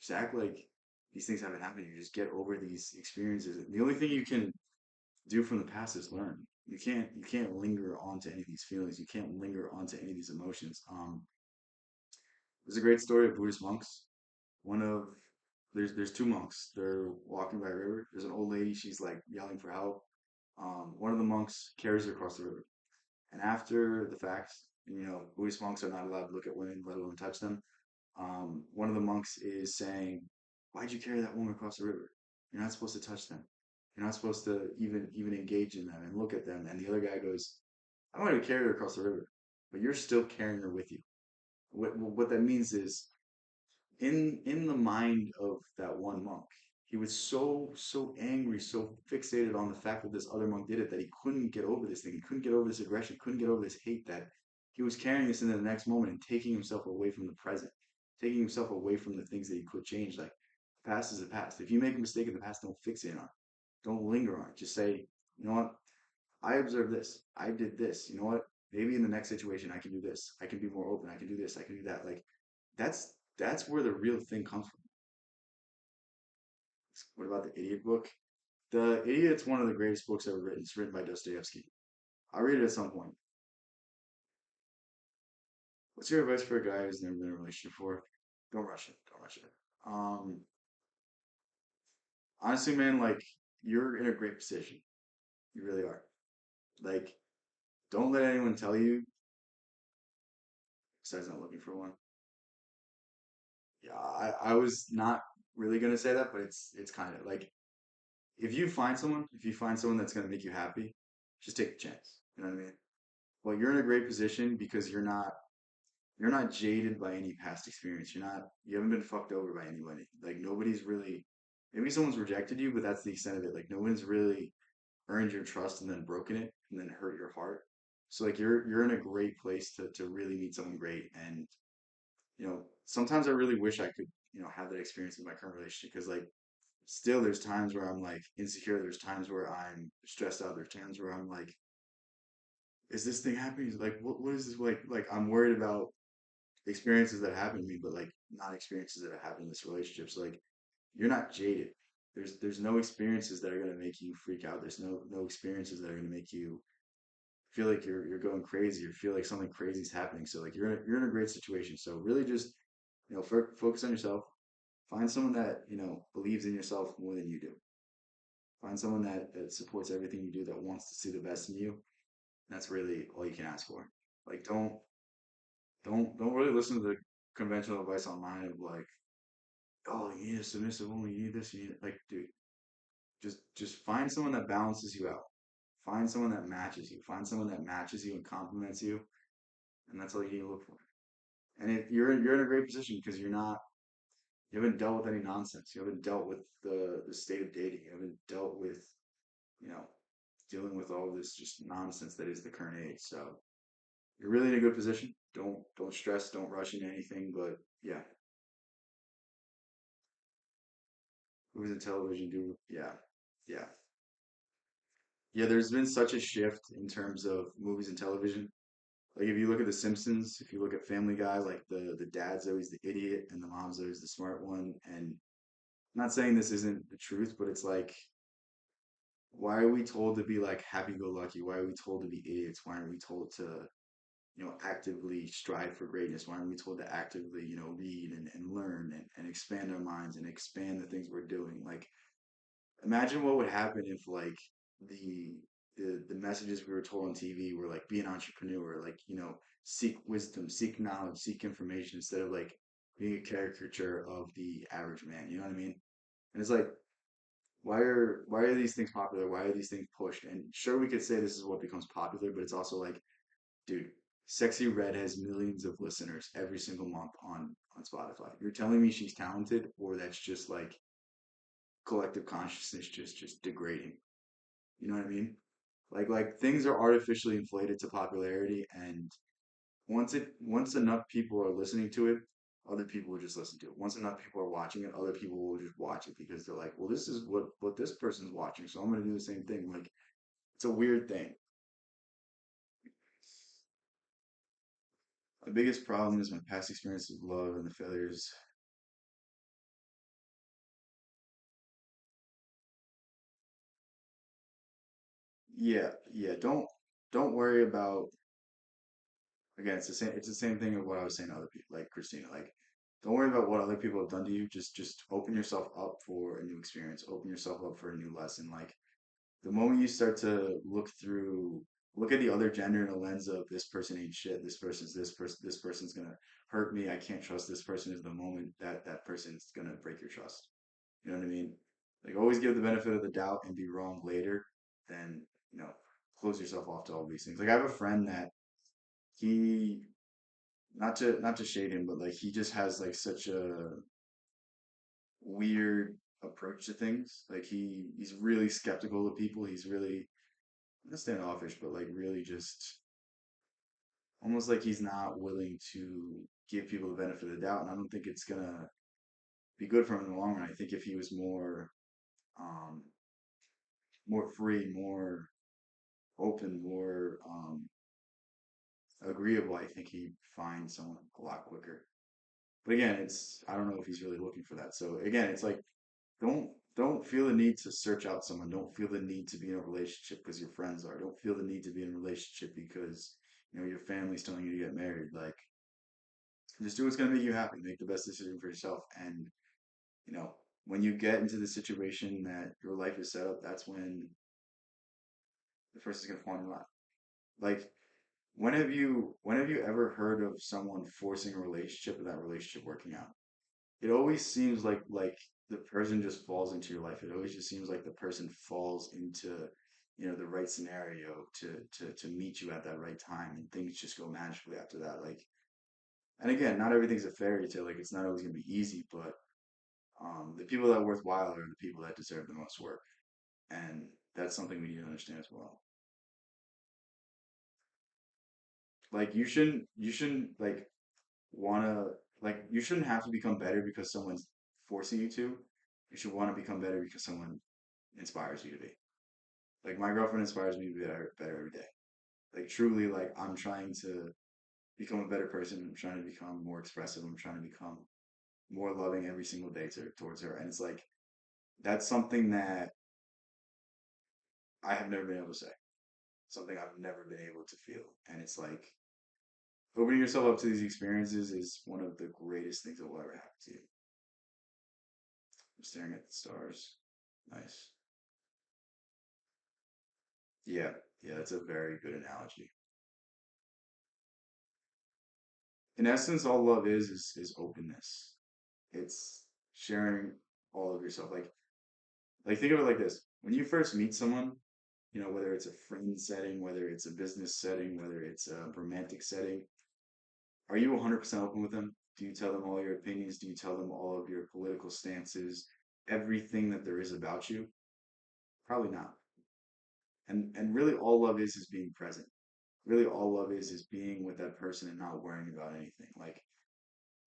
Just act like these things haven't happened. You just get over these experiences. The only thing you can do from the past is learn. You can't linger onto any of these feelings. You can't linger onto any of these emotions. There's a great story of Buddhist monks. One of there's two monks. They're walking by a river. There's an old lady. She's like yelling for help. One of the monks carries her across the river. And after the fact, Buddhist monks are not allowed to look at women, let alone touch them. One of the monks is saying, "Why'd you carry that woman across the river? You're not supposed to touch them. You're not supposed to even engage in them and look at them." And the other guy goes, "I wanted to carry her across the river, but you're still carrying her with you." What that means is in the mind of that one monk, he was so angry, so fixated on the fact that this other monk did it that he couldn't get over this thing. He couldn't get over this aggression, couldn't get over this hate that he was carrying this into the next moment and taking himself away from the present, taking himself away from the things that he could change. Like the past is the past. If you make a mistake in the past, don't fixate on it. Don't linger on it. Just say, you know what? I observed this. I did this. You know what? Maybe in the next situation I can do this. I can be more open. I can do this. I can do that. Like that's where the real thing comes from. What about the Idiot book? The Idiot's one of the greatest books ever written. It's written by Dostoevsky. I'll read it at some point. What's your advice for a guy who's never been in a relationship before? Don't rush it. Don't rush it. Um, Honestly, man, like you're in a great position. You really are. Like, don't let anyone tell you. Besides, not looking for one. Yeah, I was not really gonna say that, but it's kind of like if you find someone that's gonna make you happy, just take the chance. You know what I mean? Well, you're in a great position because you're not jaded by any past experience. You haven't been fucked over by anybody. Like nobody's really maybe someone's rejected you, but that's the extent of it. Like no one's really earned your trust and then broken it and then hurt your heart. So like you're in a great place to really meet someone great. And sometimes I really wish I could, have that experience in my current relationship because like still there's times where I'm like insecure, there's times where I'm stressed out, there's times where I'm like, is this thing happening? Like what is this like I'm worried about experiences that happen to me, but like not experiences that have happened in this relationship. So like you're not jaded. There's no experiences that are gonna make you freak out. There's no experiences that are gonna make you feel like you're going crazy or feel like something crazy is happening. So like you're in a great situation. So really just focus on yourself. Find someone that believes in yourself more than you do. Find someone that supports everything you do, that wants to see the best in you. That's really all you can ask for. Like don't really listen to the conventional advice online of like, oh, you need a submissive woman, you need this, you need like, dude, just find someone that balances you out. Find someone that matches you. Find someone that matches you and complements you, and that's all you need to look for. And if you're in a great position because you haven't dealt with any nonsense. You haven't dealt with the state of dating. You haven't dealt with you know dealing with all this just nonsense that is the current age. So you're really in a good position. Don't stress. Don't rush into anything. But yeah, movies and television do. Yeah, yeah. yeah, there's been such a shift in terms of movies and television. Like if you look at The Simpsons, if you look at Family Guy, like the dad's always the idiot and the mom's always the smart one. And I'm not saying this isn't the truth, but it's like, why are we told to be like happy-go-lucky? Why are we told to be idiots? Why aren't we told to, actively strive for greatness? Why aren't we told to actively, read and learn and expand our minds and expand the things we're doing? Like, imagine what would happen if like the the messages we were told on TV were like be an entrepreneur, like, seek wisdom, seek knowledge, seek information instead of like being a caricature of the average man. You know what I mean? And it's like, why are these things popular? Why are these things pushed? And sure, we could say this is what becomes popular, but it's also like, dude, Sexy Red has millions of listeners every single month on Spotify. You're telling me she's talented, or that's just like collective consciousness just degrading. You know what I mean? Like things are artificially inflated to popularity, and once enough people are listening to it, other people will just listen to it. Once enough people are watching it, other people will just watch it because they're like, well, this is what this person's watching, so I'm gonna do the same thing. Like, it's a weird thing. The biggest problem is my past experience with love and the failures. Yeah, yeah. Don't worry about, again, it's the same thing of what I was saying to other people, like Christina. Like, don't worry about what other people have done to you. Just open yourself up for a new experience. Open yourself up for a new lesson. Like, the moment you start to look at the other gender in a lens of this person ain't shit, this person's gonna hurt me, I can't trust this person, is the moment that person's gonna break your trust. You know what I mean? Like, always give the benefit of the doubt and be wrong later, then, you know, close yourself off to all these things. Like, I have a friend that he, not to shade him, but like he just has like such a weird approach to things. Like he's really skeptical of people. He's really not standoffish, but like really just almost like he's not willing to give people the benefit of the doubt. And I don't think it's gonna be good for him in the long run. I think if he was um, more free, more open, more agreeable, I think he'd find someone a lot quicker. But again, it's I don't know if he's really looking for that. So again, it's like, don't feel the need to search out someone. Don't feel the need to be in a relationship because your friends are. Don't feel the need to be in a relationship because your family's telling you to get married. Like, just do what's gonna make you happy. Make the best decision for yourself. And you know when you get into the situation that your life is set up, that's when the first is gonna fall in your lap. Like, when have you ever heard of someone forcing a relationship or that relationship working out? It always seems like the person just falls into your life. It always just seems like the person falls into the right scenario to meet you at that right time, and things just go magically after that. Like, and again, not everything's a fairy tale. Like, it's not always gonna be easy, but the people that are worthwhile are the people that deserve the most work, and that's something we need to understand as well. Like, you shouldn't like wanna you shouldn't have to become better because someone's forcing you to. You should want to become better because someone inspires you to be. Like, my girlfriend inspires me to be better every day. Like, truly, like, I'm trying to become a better person. I'm trying to become more expressive. I'm trying to become more loving every single day towards her. And it's like, that's something that I have never been able to say. Something I've never been able to feel. And it's like, opening yourself up to these experiences is one of the greatest things that will ever happen to you. I'm staring at the stars. Nice. Yeah, yeah, that's a very good analogy. In essence, all love is openness. It's sharing all of yourself. Like, think of it like this. When you first meet someone, whether it's a friend setting, whether it's a business setting, whether it's a romantic setting, are you 100% open with them? Do you tell them all your opinions? Do you tell them all of your political stances, everything that there is about you? Probably not. And really all love is being present. Really all love is being with that person and not worrying about anything. Like,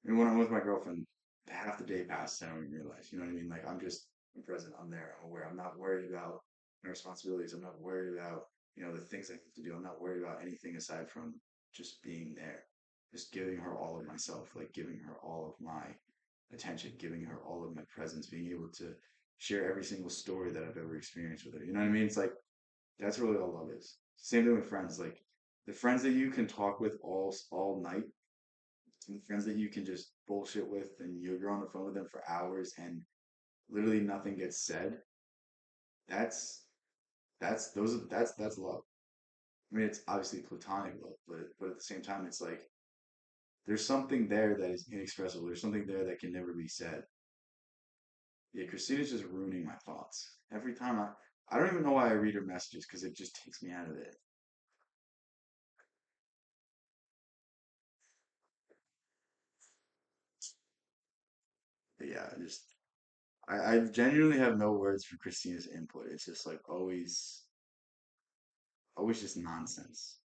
I mean, when I'm with my girlfriend, half the day passes, I don't even realize. You know what I mean? Like, I'm present. I'm there. I'm aware. I'm not worried about. my responsibilities. I'm not worried about, the things I have to do. I'm not worried about anything aside from just being there, just giving her all of myself, like giving her all of my attention, giving her all of my presence, being able to share every single story that I've ever experienced with her. You know what I mean? It's like that's really all love is. Same thing with friends. Like the friends that you can talk with all night, and the friends that you can just bullshit with, and you're on the phone with them for hours, and literally nothing gets said. That's that's love. I mean, it's obviously platonic love, but at the same time, it's like there's something there that is inexpressible. There's something there that can never be said. Yeah, Christina's just ruining my thoughts every time. I don't even know why I read her messages because it just takes me out of it. But yeah, I genuinely have no words for Christina's input. It's just like always just nonsense.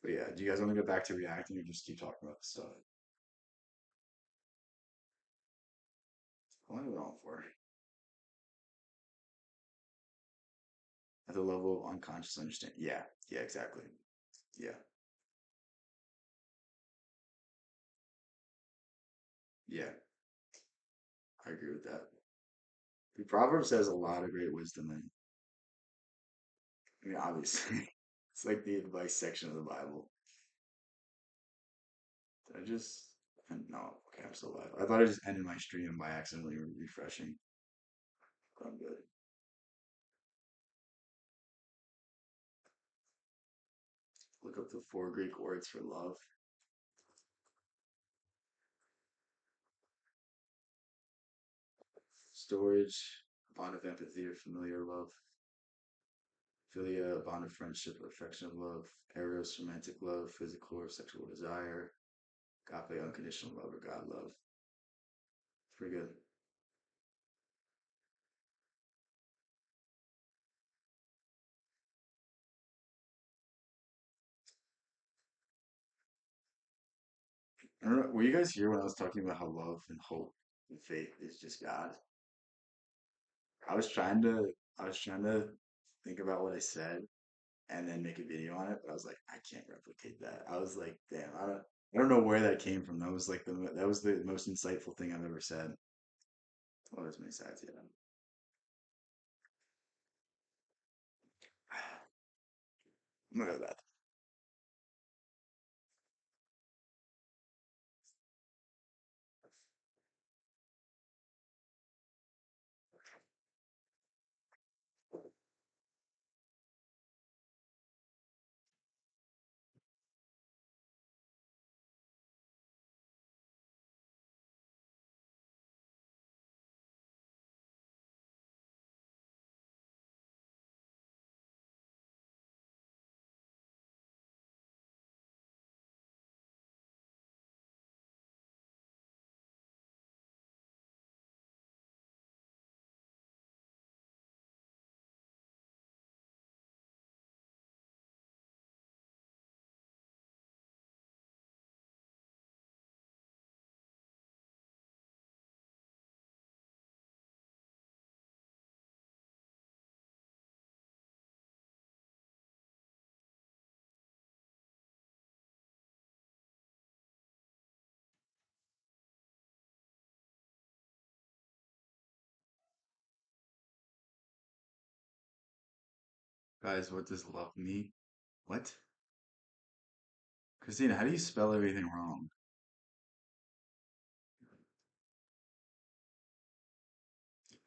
But yeah, do you guys want to go back to reacting or just keep talking about the stuff? What are we on for? At the level of unconscious understanding. Yeah, yeah, exactly. Yeah, yeah, I agree with that. The Proverbs has a lot of great wisdom in it. I mean, obviously, it's like the advice section of the Bible. Did I just? No, okay, I'm still alive. I thought I just ended my stream by accidentally refreshing. But I'm good. Look up the four Greek words for love. Storage, bond of empathy or familiar love. Philia, bond of friendship or affectionate love. Eros, romantic love. Physical or sexual desire. Agape, unconditional love or God love. It's pretty good. I don't know, were you guys here when I was talking about how love and hope and faith is just God? I was trying to I was trying to think about what I said and then make a video on it, but I was like, I can't replicate that. I was like, damn, I don't know where that came from. That was the most insightful thing I've ever said. Oh, there's many sides, yeah. I'm gonna go to that. Guys, what does love mean? What? Christina, how do you spell everything wrong?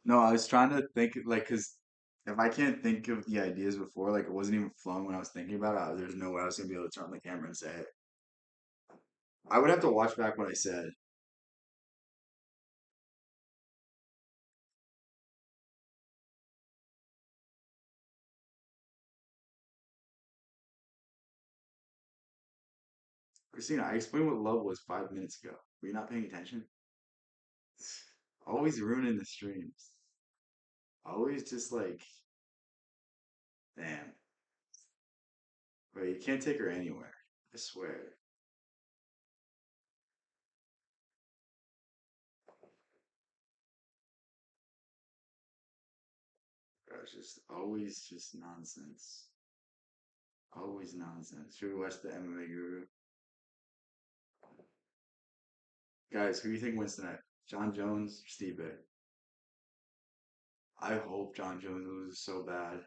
No, I was trying to think like because if I can't think of the ideas before, like it wasn't even flowing when I was thinking about it, there's no way I was gonna be able to turn on the camera and say it. I would have to watch back what I said. Christina, I explained what love was 5 minutes ago. Were you not paying attention? Always ruining the streams. Always just like, damn. Bro, you can't take her anywhere. I swear. it's just always just nonsense. Always nonsense. Should we watch the MMA Guru? Guys, who do you think wins tonight? John Jones or Stipe? I hope John Jones loses so bad.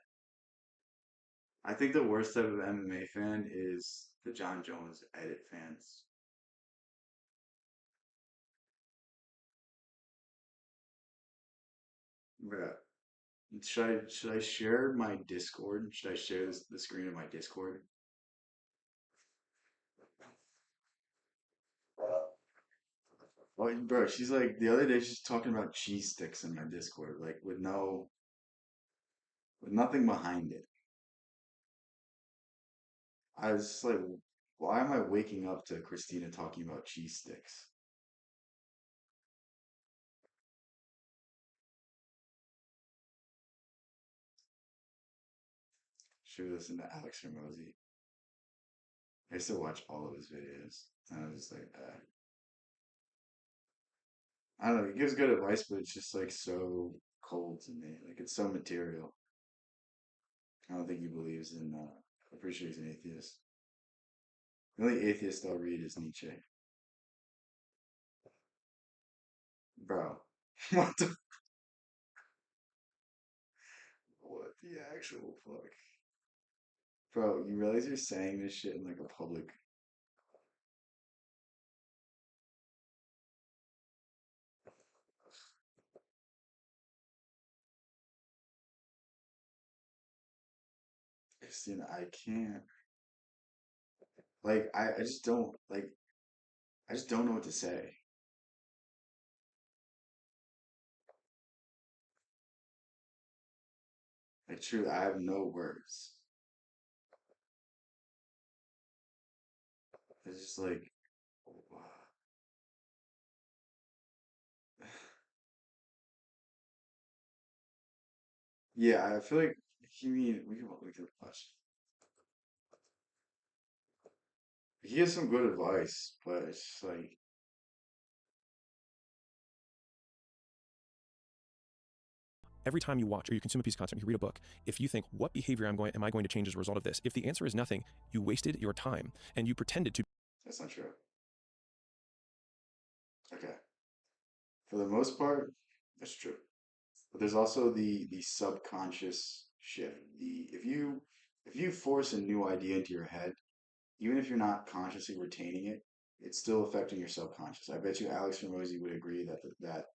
I think the worst type of MMA fan is the John Jones edit fans. Bruh. Should I share my Discord? Should I share the screen of my Discord? Oh, bro, she's like the other day she's talking about cheese sticks in my Discord, like with nothing behind it. I was just like, why am I waking up to Christina talking about cheese sticks? Should we listen to Alex Ramosi? I used to watch all of his videos. And I was just like, I don't know. He gives good advice, but it's just like so cold to me. Like it's so material. I don't think he believes in. I'm pretty sure he's an atheist. The only atheist I'll read is Nietzsche, bro. What the what the actual fuck, bro? You realize you're saying this shit in like a public. Christina, I can't. Like I just don't like. I just don't know what to say. Like truly, I have no words. It's just like, yeah. I feel like he mean we can watch. He has some good advice, but it's just like Every time you watch or you consume a piece of content, you read a book, if you think, what behavior am I going to change as a result of this? If the answer is nothing, you wasted your time and you pretended to. that's not true. Okay, for the most part, that's true. But there's also the subconscious shift. The if you force a new idea into your head, even if you're not consciously retaining it, it's still affecting your subconscious. I bet you Alex Ramosi would agree that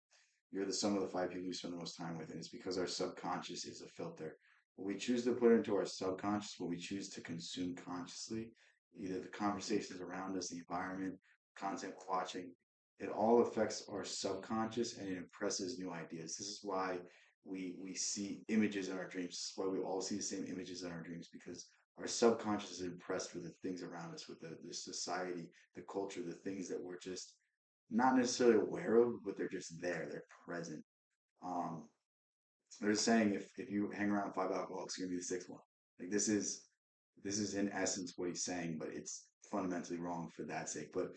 you're the sum of the five people we spend the most time with, and it's because our subconscious is a filter. What we choose to put into our subconscious, what we choose to consume consciously, either the conversations around us, the environment, content we're watching, it all affects our subconscious and it impresses new ideas. This is why we see images in our dreams. This is why we all see the same images in our dreams because our subconscious is impressed with the things around us, with the society, the culture, the things that we're just not necessarily aware of, but they're just there. They're present. Um, they're saying if you hang around five alcoholics, you're gonna be the sixth one. Like this is in essence what he's saying, but it's fundamentally wrong for that sake. But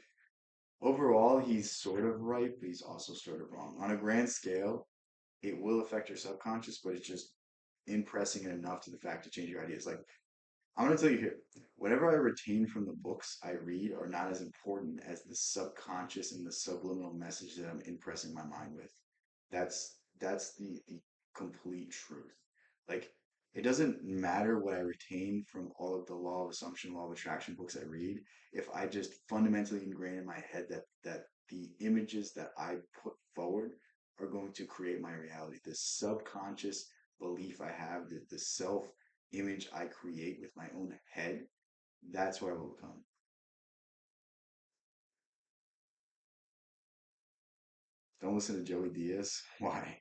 overall, he's sort of right, but he's also sort of wrong. On a grand scale, it will affect your subconscious, but it's just impressing it enough to the fact to change your ideas. Like I'm going to tell you here, whatever I retain from the books I read are not as important as the subconscious and the subliminal message that I'm impressing my mind with. That's the complete truth. Like it doesn't matter what I retain from all of the law of assumption, law of attraction books I read, if I just fundamentally ingrain in my head that the images that I put forward are going to create my reality. The subconscious belief I have, the self image I create with my own head, that's where I will become. Don't listen to Joey Diaz. Why?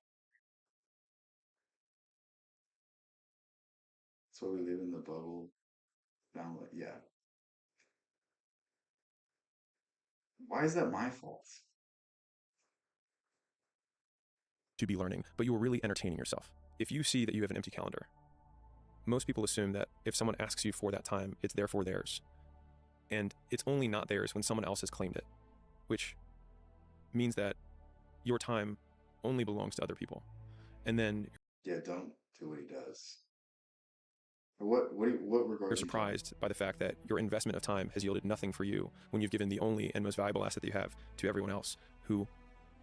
That's why we live in the bubble. Download. Yeah. Why is that my fault? To be learning, but you were really entertaining yourself. If you see that you have an empty calendar, most people assume that if someone asks you for that time, it's therefore theirs. And it's only not theirs when someone else has claimed it, which means that your time only belongs to other people. And then Yeah, don't to what he does. Or what regard You're are you talking surprised by the fact that your investment of time has yielded nothing for you when you've given the only and most valuable asset that you have to everyone else, who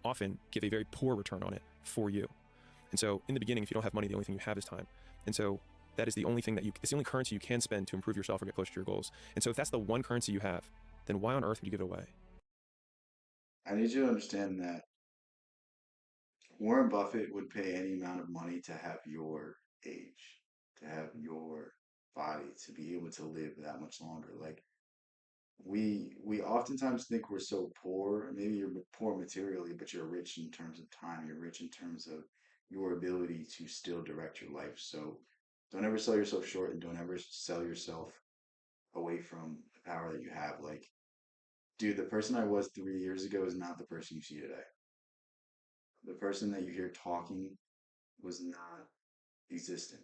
often give a very poor return on it for you. And so in the beginning, if you don't have money, the only thing you have is time. And so that is the only thing it's the only currency you can spend to improve yourself or get closer to your goals. And so if that's the one currency you have, then why on earth would you give it away? I need you to understand that Warren Buffett would pay any amount of money to have your age, to have your body, to be able to live that much longer. Like we oftentimes think we're so poor. Maybe you're poor materially, but you're rich in terms of time. You're rich in terms of your ability to still direct your life. So don't ever sell yourself short, and don't ever sell yourself away from the power that you have. Like, dude, the person I was 3 years ago is not the person you see today. The person that you hear talking was not existent.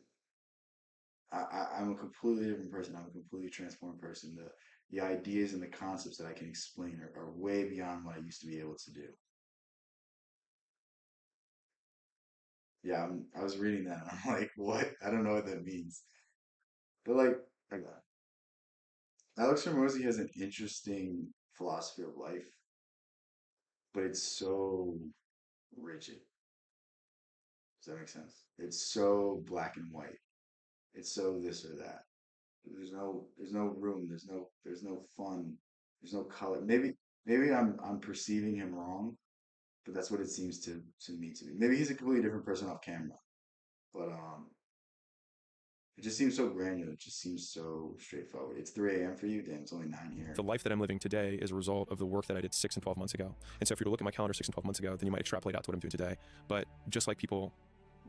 I'm a completely different person. I'm a completely transformed person. The ideas and the concepts that I can explain are way beyond what I used to be able to do. Yeah, I was reading that and I'm like, what? I don't know what that means. But like Alex Hormozy has an interesting philosophy of life, but it's so rigid. Does that make sense? It's so black and white. It's so this or that. There's no room. There's no fun. There's no color. Maybe I'm perceiving him wrong, but that's what it seems to me to be. Maybe he's a completely different person off camera, but it just seems so granular. It just seems so straightforward. It's 3 a.m. for you, damn. It's only 9 The here. life that I'm living today is a result of the work that I did 6 and 12 months ago. And so if you were to look at my calendar 6 and 12 months ago, then you might extrapolate out to what I'm doing today. But just like people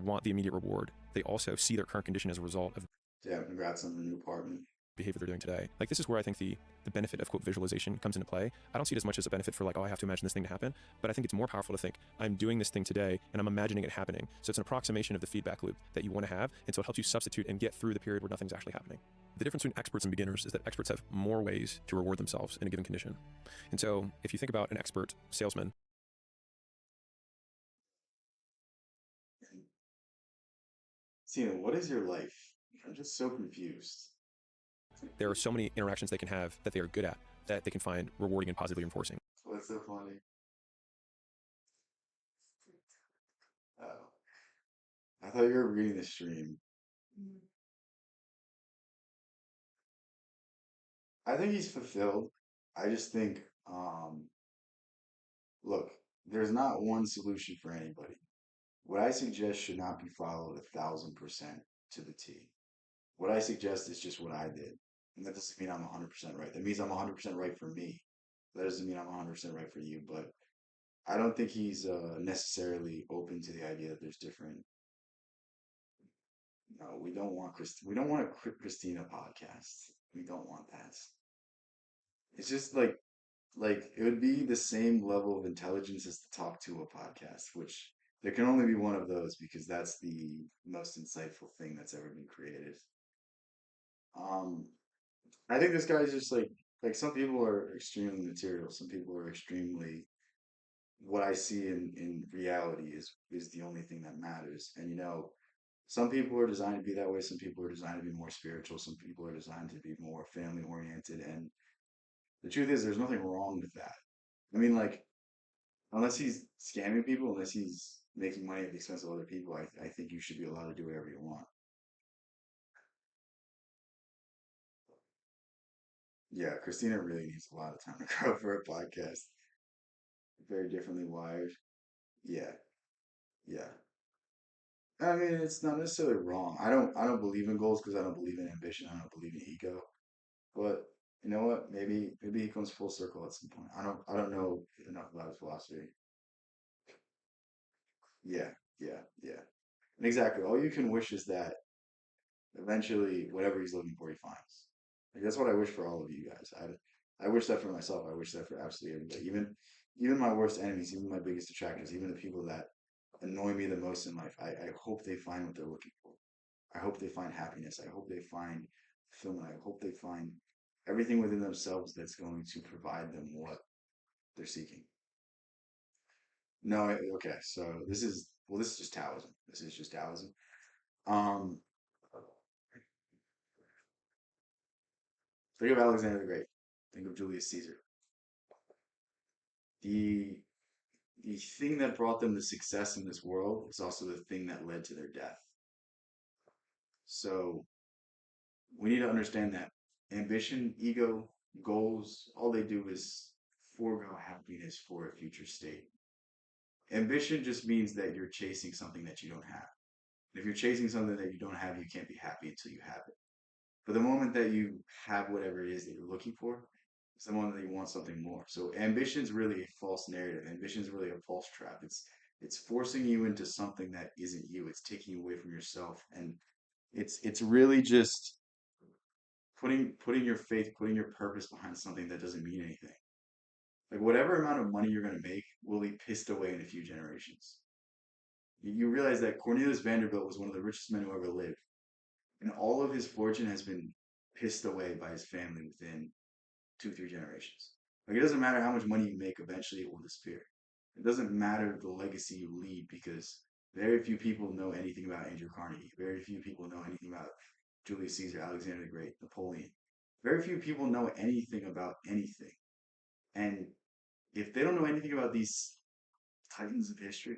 want the immediate reward, they also see their current condition as a result of Yeah, congrats on the new apartment. behavior they're doing today. Like, this is where I think the benefit of quote visualization comes into play. I don't see it as much as a benefit for like, oh, I have to imagine this thing to happen, but I think it's more powerful to think I'm doing this thing today and I'm imagining it happening. So it's an approximation of the feedback loop that you want to have, and so it helps you substitute and get through the period where nothing's actually happening. The difference between experts and beginners is that experts have more ways to reward themselves in a given condition. And so if you think about an expert salesman, Tina, what is your life? I'm just so confused. there are so many interactions they can have that they are good at, that they can find rewarding and positively reinforcing. What's so funny? Oh, I thought you were reading the stream. I think he's fulfilled. I just think, look, there's not one solution for anybody. What I suggest should not be followed 1,000% to the T. What I suggest is just what I did. And that doesn't mean I'm 100% right. That means I'm 100% right for me. That doesn't mean I'm 100% right for you. But I don't think he's necessarily open to the idea that there's different. No, we don't want We don't want a Christina podcast. We don't want that. It's just like it would be the same level of intelligence as the Talk to a podcast, which there can only be one of those because that's the most insightful thing that's ever been created. Um, I think this guy's just like some people are extremely material, some people are extremely what I see in reality is the only thing that matters. And some people are designed to be that way, some people are designed to be more spiritual, some people are designed to be more family oriented, and the truth is there's nothing wrong with that. I mean, like, unless he's scamming people, unless he's making money at the expense of other people, I think you should be allowed to do whatever you want. Yeah, Christina really needs a lot of time to grow for a podcast. Very differently wired. Yeah, yeah. I mean, it's not necessarily wrong. I don't believe in goals because I don't believe in ambition. I don't believe in ego. But you know what? Maybe he comes full circle at some point. I don't know enough about his philosophy. Yeah, yeah, yeah. And exactly. All you can wish is that eventually whatever he's looking for he finds. Like, that's what I wish for all of you guys. I wish that for myself. I wish that for absolutely everybody. Even my worst enemies, even my biggest detractors, even the people that annoy me the most in life. I hope they find what they're looking for. I hope they find happiness. I hope they find fulfillment. I hope they find everything within themselves that's going to provide them what they're seeking. No, okay. So this is just Taoism. This is just Taoism. Um, think of Alexander the Great. Think of Julius Caesar. The the thing that brought them the success in this world is also the thing that led to their death. So we need to understand that ambition, ego, goals, all they do is forego happiness for a future state. Ambition just means that you're chasing something that you don't have. If you're chasing something that you don't have, you can't be happy until you have it. But the moment that you have whatever it is that you're looking for, it's the moment that you want something more. So ambition is really a false narrative. Ambition is really a false trap. It's forcing you into something that isn't you. It's taking you away from yourself, and it's really just putting your faith, putting your purpose behind something that doesn't mean anything. Like whatever amount of money you're going to make will be pissed away in a few generations. You realize that Cornelius Vanderbilt was one of the richest men who ever lived, and all of his fortune has been pissed away by his family within 2, 3 generations. Like it doesn't matter how much money you make, eventually it will disappear. It doesn't matter the legacy you leave because very few people know anything about Andrew Carnegie. Very few people know anything about Julius Caesar, Alexander the Great, Napoleon. Very few people know anything about anything. And if they don't know anything about these titans of history,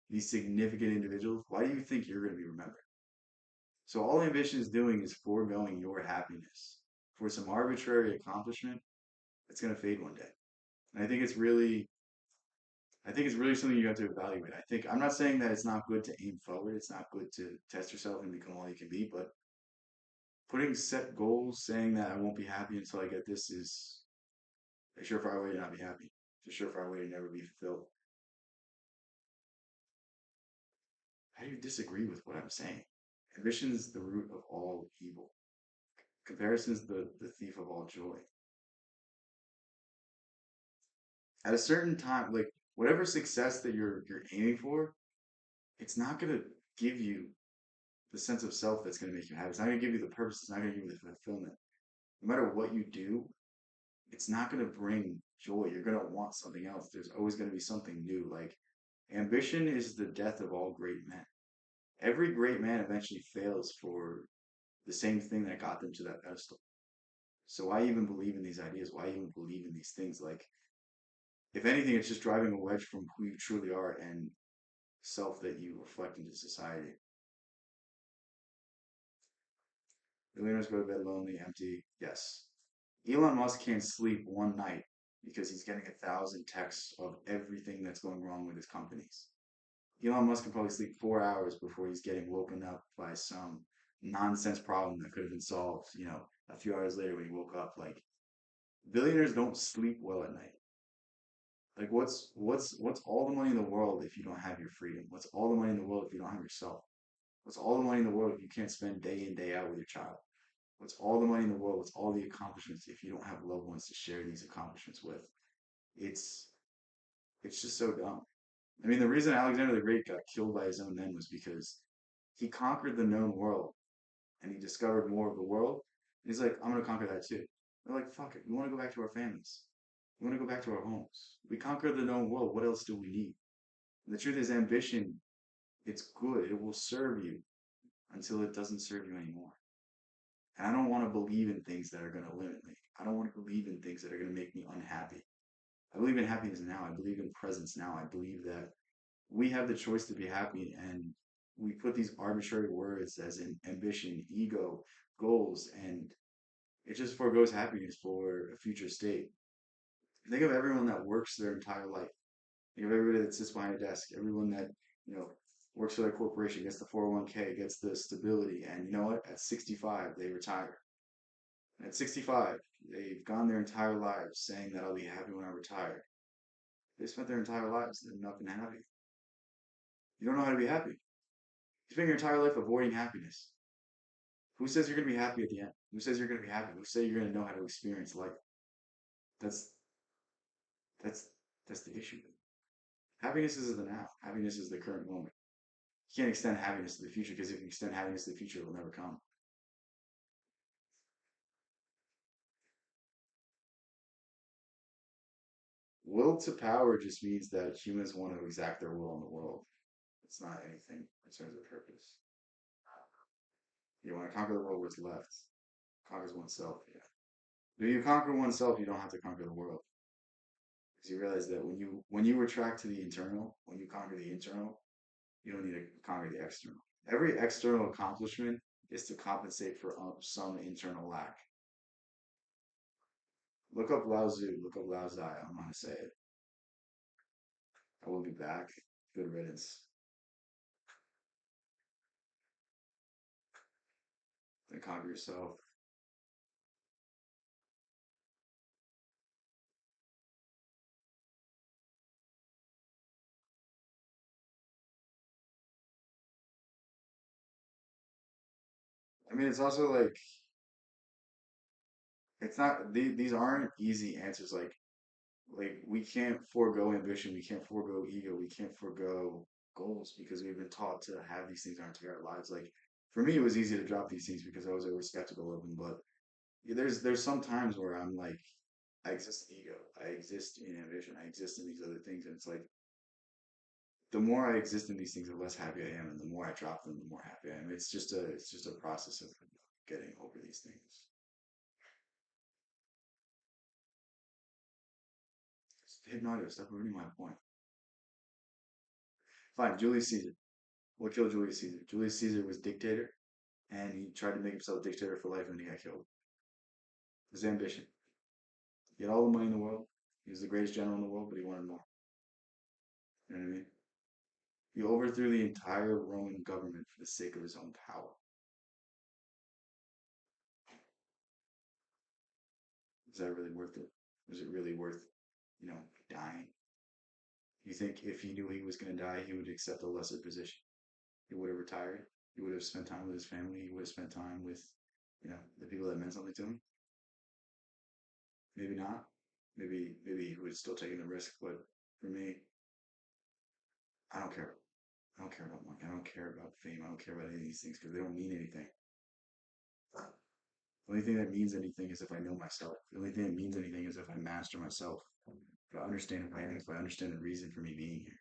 these significant individuals, why do you think you're going to be remembered? So all ambition is doing is foregoing your happiness for some arbitrary accomplishment that's going to fade one day. And I think it's really something you have to evaluate. I think I'm not saying that it's not good to aim forward. It's not good to test yourself and become all you can be, but putting set goals, saying that I won't be happy until I get this is a surefire way to not be happy. It's a surefire way to never be fulfilled. How do you disagree with what I'm saying? Ambition is the root of all evil. Comparison is the thief of all joy. At a certain time, like whatever success that you're aiming for, it's not gonna give you the sense of self that's gonna make you happy. It's not gonna give you the purpose. It's not gonna give you the fulfillment. No matter what you do, it's not gonna bring joy. You're gonna want something else. There's always gonna be something new. Like ambition is the death of all great men. Every great man eventually fails for the same thing that got them to that pedestal. So why even believe in these ideas? Why even believe in these things? Like, if anything, it's just driving a wedge from who you truly are and self that you reflect into society. Billionaires go to bed lonely, empty. Yes. Elon Musk can't sleep one night because he's getting 1,000 texts of everything that's going wrong with his companies. Elon Musk can probably sleep 4 hours before he's getting woken up by some nonsense problem that could have been solved, a few hours later when he woke up. Like billionaires don't sleep well at night. Like what's all the money in the world if you don't have your freedom? What's all the money in the world if you don't have yourself? What's all the money in the world if you can't spend day in, day out with your child? What's all the money in the world? What's all the accomplishments if you don't have loved ones to share these accomplishments with? It's it's just so dumb. I mean, the reason Alexander the Great got killed by his own men was because he conquered the known world and he discovered more of the world. And he's like, I'm gonna conquer that too. They're like, fuck it. We want to go back to our families. We want to go back to our homes. We conquered the known world. What else do we need? And the truth is, ambition, it's good. It will serve you until it doesn't serve you anymore. And I don't want to believe in things that are going to limit me. I don't want to believe in things that are going to make me unhappy. I believe in happiness now. I believe in presence now. I believe that we have the choice to be happy, and we put these arbitrary words as in ambition, ego, goals, and it just foregoes happiness for a future state. Think of everyone that works their entire life. Think of everybody that sits behind a desk, everyone that, you know, works for their corporation, gets the 401k, gets the stability, and you know what? At 65, they retire. At 65, they've gone their entire lives saying that I'll be happy when I retire. They spent their entire lives and not been happy. You don't know how to be happy. You spend your entire life avoiding happiness. Who says you're going to be happy at the end? Who says you're going to be happy? Who says you're going to know how to experience life? That's that's that's the issue. Happiness is the now. Happiness is the current moment. You can't extend happiness to the future because if you extend happiness to the future, it will never come. Will to power just means that humans want to exact their will on the world. It's not anything in terms of purpose. You want to conquer the world, what's left? Conquers oneself, yeah. If you conquer oneself, you don't have to conquer the world. Because you realize that when you retract to the internal, when you conquer the internal, you don't need to conquer the external. Every external accomplishment is to compensate for some internal lack. Look up Lao Tzu, look up Lao Tzu. I'm gonna say it. I will be back. Good riddance. Then conquer yourself. I mean, it's also like it's not these aren't easy answers. Like we can't forego ambition, we can't forego ego, we can't forego goals because we've been taught to have these things our entire lives. Like for me, it was easy to drop these things because I was always skeptical of them. But yeah, there's some times where I'm like, I exist in ego, I exist in ambition, I exist in these other things, and it's like the more I exist in these things, the less happy I am, and the more I drop them, the more happy I am. It's just a process of getting over these things. Hypnotic, stop ruining my point. Fine, Julius Caesar. What killed Julius Caesar? Julius Caesar was dictator, and he tried to make himself dictator for life, and he got killed. His ambition. He had all the money in the world. He was the greatest general in the world, but he wanted more. You know what I mean? He overthrew the entire Roman government for the sake of his own power. Is that really worth it? Was it really worth, dying? You think if he knew he was going to die, he would accept a lesser position? He would have retired. He would have spent time with his family. He would have spent time with, the people that meant something to him. Maybe not. Maybe he would have still taken the risk. But for me, I don't care. I don't care about money. I don't care about fame. I don't care about any of these things because they don't mean anything. The only thing that means anything is if I know myself. The only thing that means anything is if I master myself. If I understand who I am, if I understand the reason for me being here.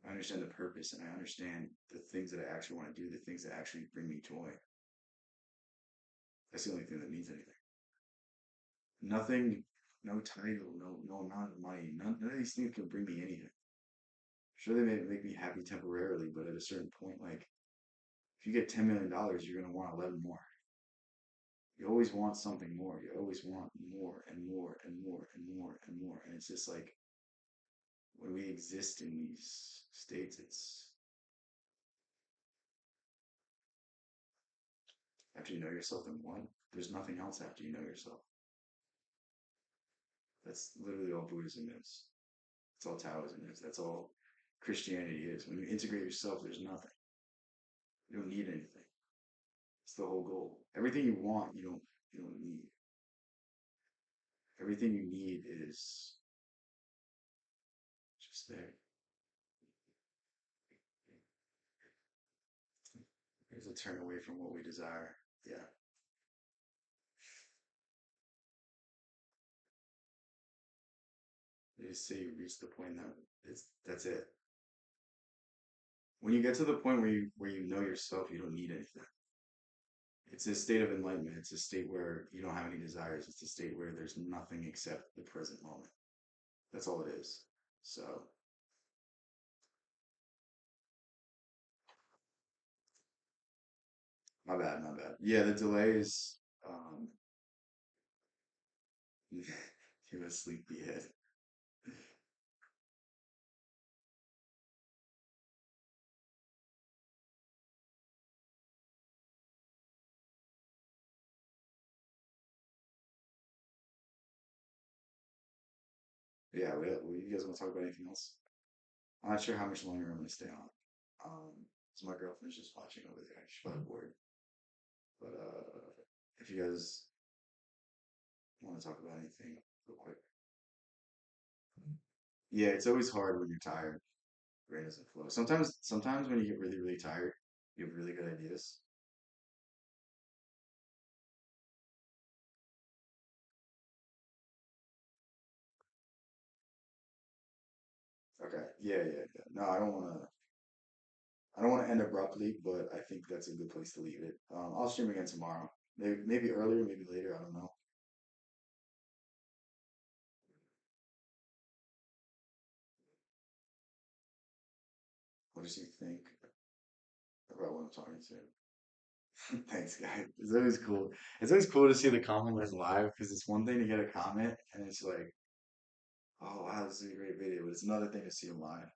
I understand the purpose and I understand the things that I actually want to do, the things that actually bring me joy. That's the only thing that means anything. Nothing, no title, no amount of money, none of these things can bring me anything. Sure, they may make me happy temporarily, but at a certain point, like if you get $10 million, you're gonna want 11 more. You always want something more. You always want more and more and more and more and more. And it's just like when we exist in these states, it's after you know yourself, then what? There's nothing else after you know yourself. That's literally all Buddhism is. That's all Taoism is. That's all Christianity is. When you integrate yourself, there's nothing. You don't need anything. It's the whole goal. Everything you want, you don't need. Everything you need is just there. There's a turn away from what we desire. Yeah. They just say you reach the point that that's it. When you get to the point where you know yourself, you don't need anything. It's a state of enlightenment. It's a state where you don't have any desires. It's a state where there's nothing except the present moment. That's all it is. So, my bad, my bad. Yeah, the delay is give a sleepy head. Yeah, you guys want to talk about anything else? I'm not sure how much longer I'm going to stay on. So my girlfriend's just watching over there. She's probably bored. But if you guys want to talk about anything real quick. Yeah, it's always hard when you're tired. Brain doesn't flow. Sometimes when you get really, really tired, you have really good ideas. Okay. Yeah, yeah, yeah. No, I don't want to. I don't want to end abruptly, but I think that's a good place to leave it. I'll stream again tomorrow. Maybe earlier, maybe later. I don't know. What does you think about what I'm talking to? Thanks, guys. It's always cool. It's always cool to see the compliments live because it's one thing to get a comment and it's like, oh wow, this is a great video, but it's another thing to see them live.